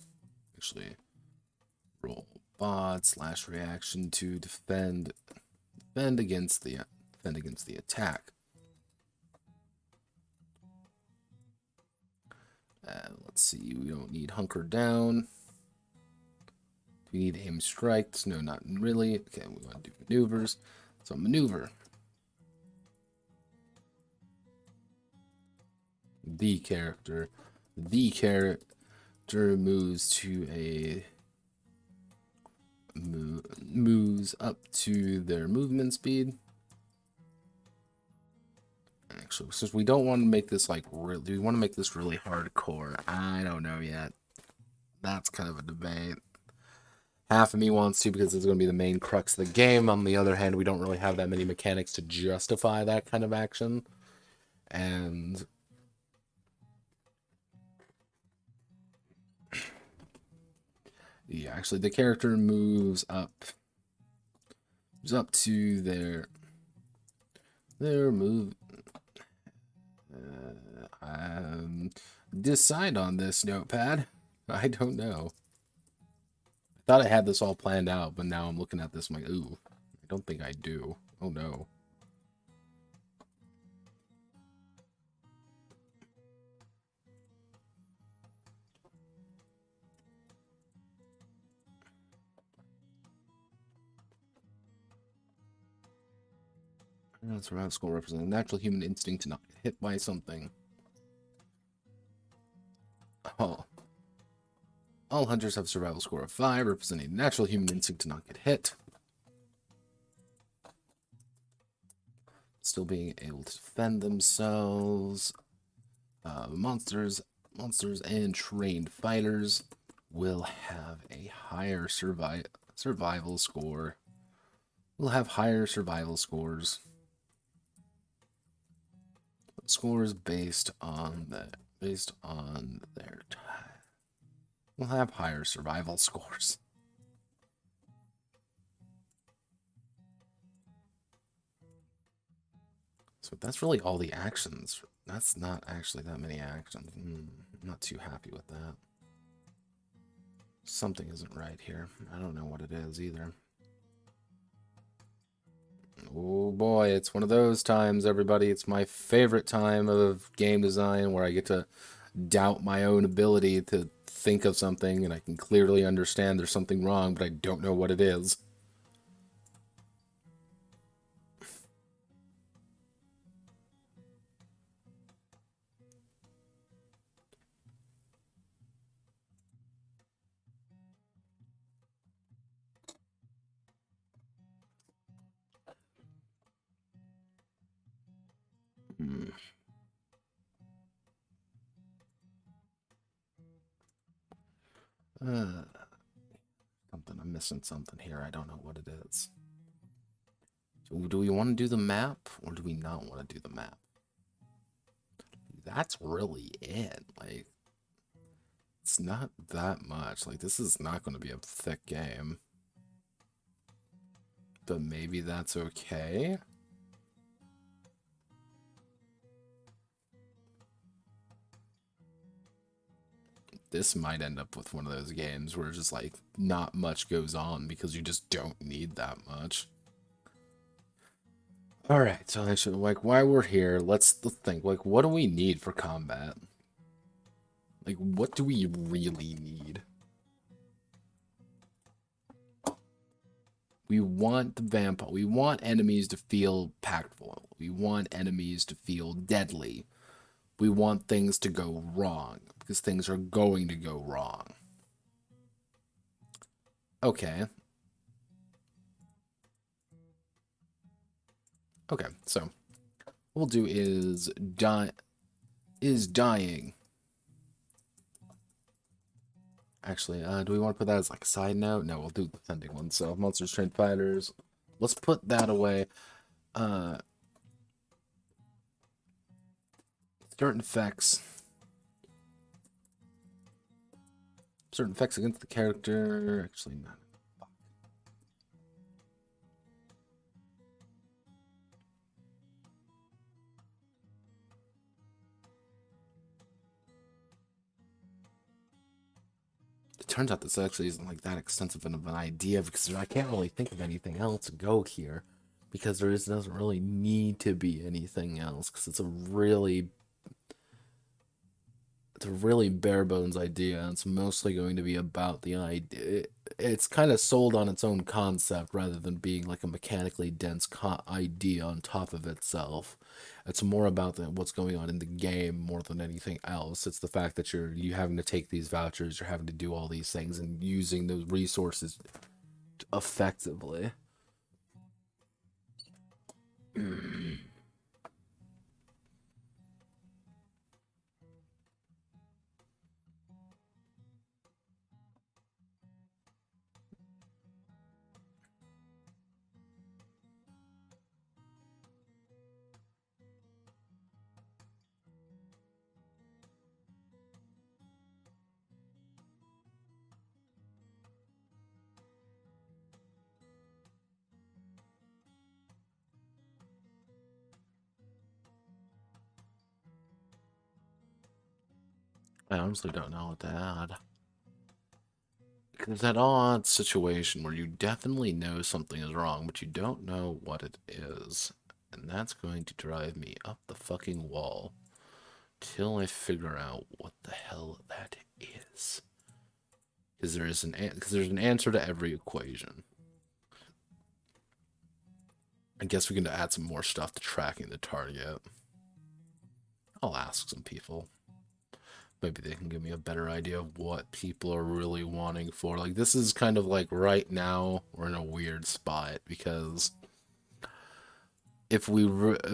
[SPEAKER 1] Actually, roll bod/reaction to defend against the attack. Let's see. We don't need hunker down. Do we need aim strikes? No, not really. Okay, we want to do maneuvers. So maneuver. The character moves up to their movement speed. Actually, since we don't want to make this do we want to make this really hardcore? I don't know yet. That's kind of a debate. Half of me wants to because it's going to be the main crux of the game. On the other hand, we don't really have that many mechanics to justify that kind of action. And Yeah, actually, the character moves up to their move. Decide on this, notepad. I don't know. I thought I had this all planned out, but now I'm looking at this, I'm like, ooh, I don't think I do. Oh no. Survival score represents a natural human instinct to not get hit by something. Oh. All hunters have a survival score of 5, representing a natural human instinct to not get hit. Still being able to defend themselves. Monsters and trained fighters will have a higher survival score. Will have higher survival scores. Scores based on their time. Will have higher survival scores. So that's really all the actions. That's not actually that many actions. I'm not too happy with that. Something isn't right here. I don't know what it is either. Oh boy, it's one of those times, everybody. It's my favorite time of game design where I get to doubt my own ability to think of something and I can clearly understand there's something wrong, but I don't know what it is. Something, I'm missing something here. I don't know what it is. So do we want to do the map or do we not want to do the map? That's really it. Like, it's not that much. Like, this is not going to be a thick game. But maybe that's okay. This might end up with one of those games where just like not much goes on because you just don't need that much. All right, so actually, like, while we're here, let's think. Like, what do we need for combat? Like, what do we really need? We want the vampire. We want enemies to feel impactful. We want enemies to feel deadly. We want things to go wrong because things are going to go wrong. Okay. Okay, so what we'll do is dying. Actually, do we want to put that as like a side note? No, we'll do the pending one. So monsters, trained fighters. Let's put that away. Certain effects. Certain effects against the character. Actually, not. It turns out this actually isn't like that extensive of an idea because I can't really think of anything else to go here because doesn't really need to be anything else because it's a really bare bones idea. It's mostly going to be about the idea. It's kind of sold on its own concept rather than being like a mechanically dense idea on top of itself. It's more about what's going on in the game more than anything else. It's the fact that you having to take these vouchers, you're having to do all these things, and using those resources effectively. I honestly don't know what to add. Because that odd situation where you definitely know something is wrong, but you don't know what it is. And that's going to drive me up the fucking wall till I figure out what the hell that is. Because there's an answer to every equation. I guess we can add some more stuff to tracking the target. I'll ask some people. Maybe they can give me a better idea of what people are really wanting for. Like, this is kind of like right now we're in a weird spot because if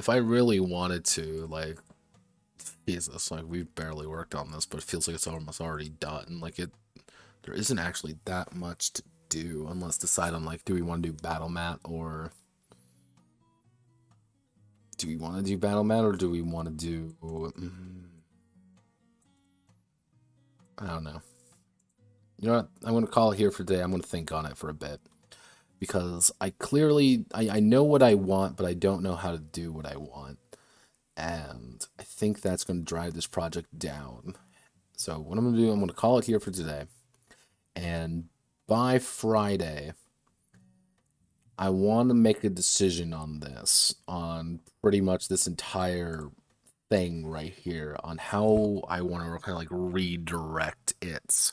[SPEAKER 1] I really wanted to, like, Jesus, like we've barely worked on this, but it feels like it's almost already done. Like there isn't actually that much to do unless decide on like, do we want to do battle mat or do we want to do battle mat or do we want to do? I don't know. You know what? I'm going to call it here for today. I'm going to think on it for a bit because I know what I want, but I don't know how to do what I want. And I think that's going to drive this project down. So what I'm going to do, I'm going to call it here for today. And by Friday, I want to make a decision on this, on pretty much this entire thing right here, on how I want to kind of like redirect its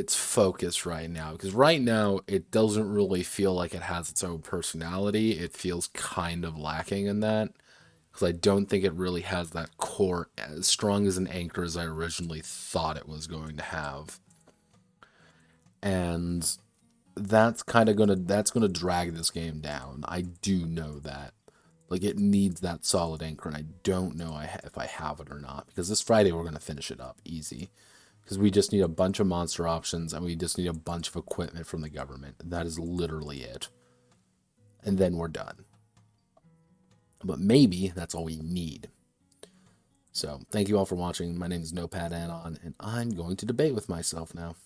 [SPEAKER 1] focus right now. Because right now, it doesn't really feel like it has its own personality. It feels kind of lacking in that. Because I don't think it really has that core as strong as an anchor as I originally thought it was going to have. And that's gonna drag this game down. I do know that. Like it needs that solid anchor, and I don't know if I have it or not. Because this Friday we're gonna finish it up easy. Because we just need a bunch of monster options, and we just need a bunch of equipment from the government. That is literally it. And then we're done. But maybe that's all we need. So thank you all for watching. My name is Notepad Anon, and I'm going to debate with myself now.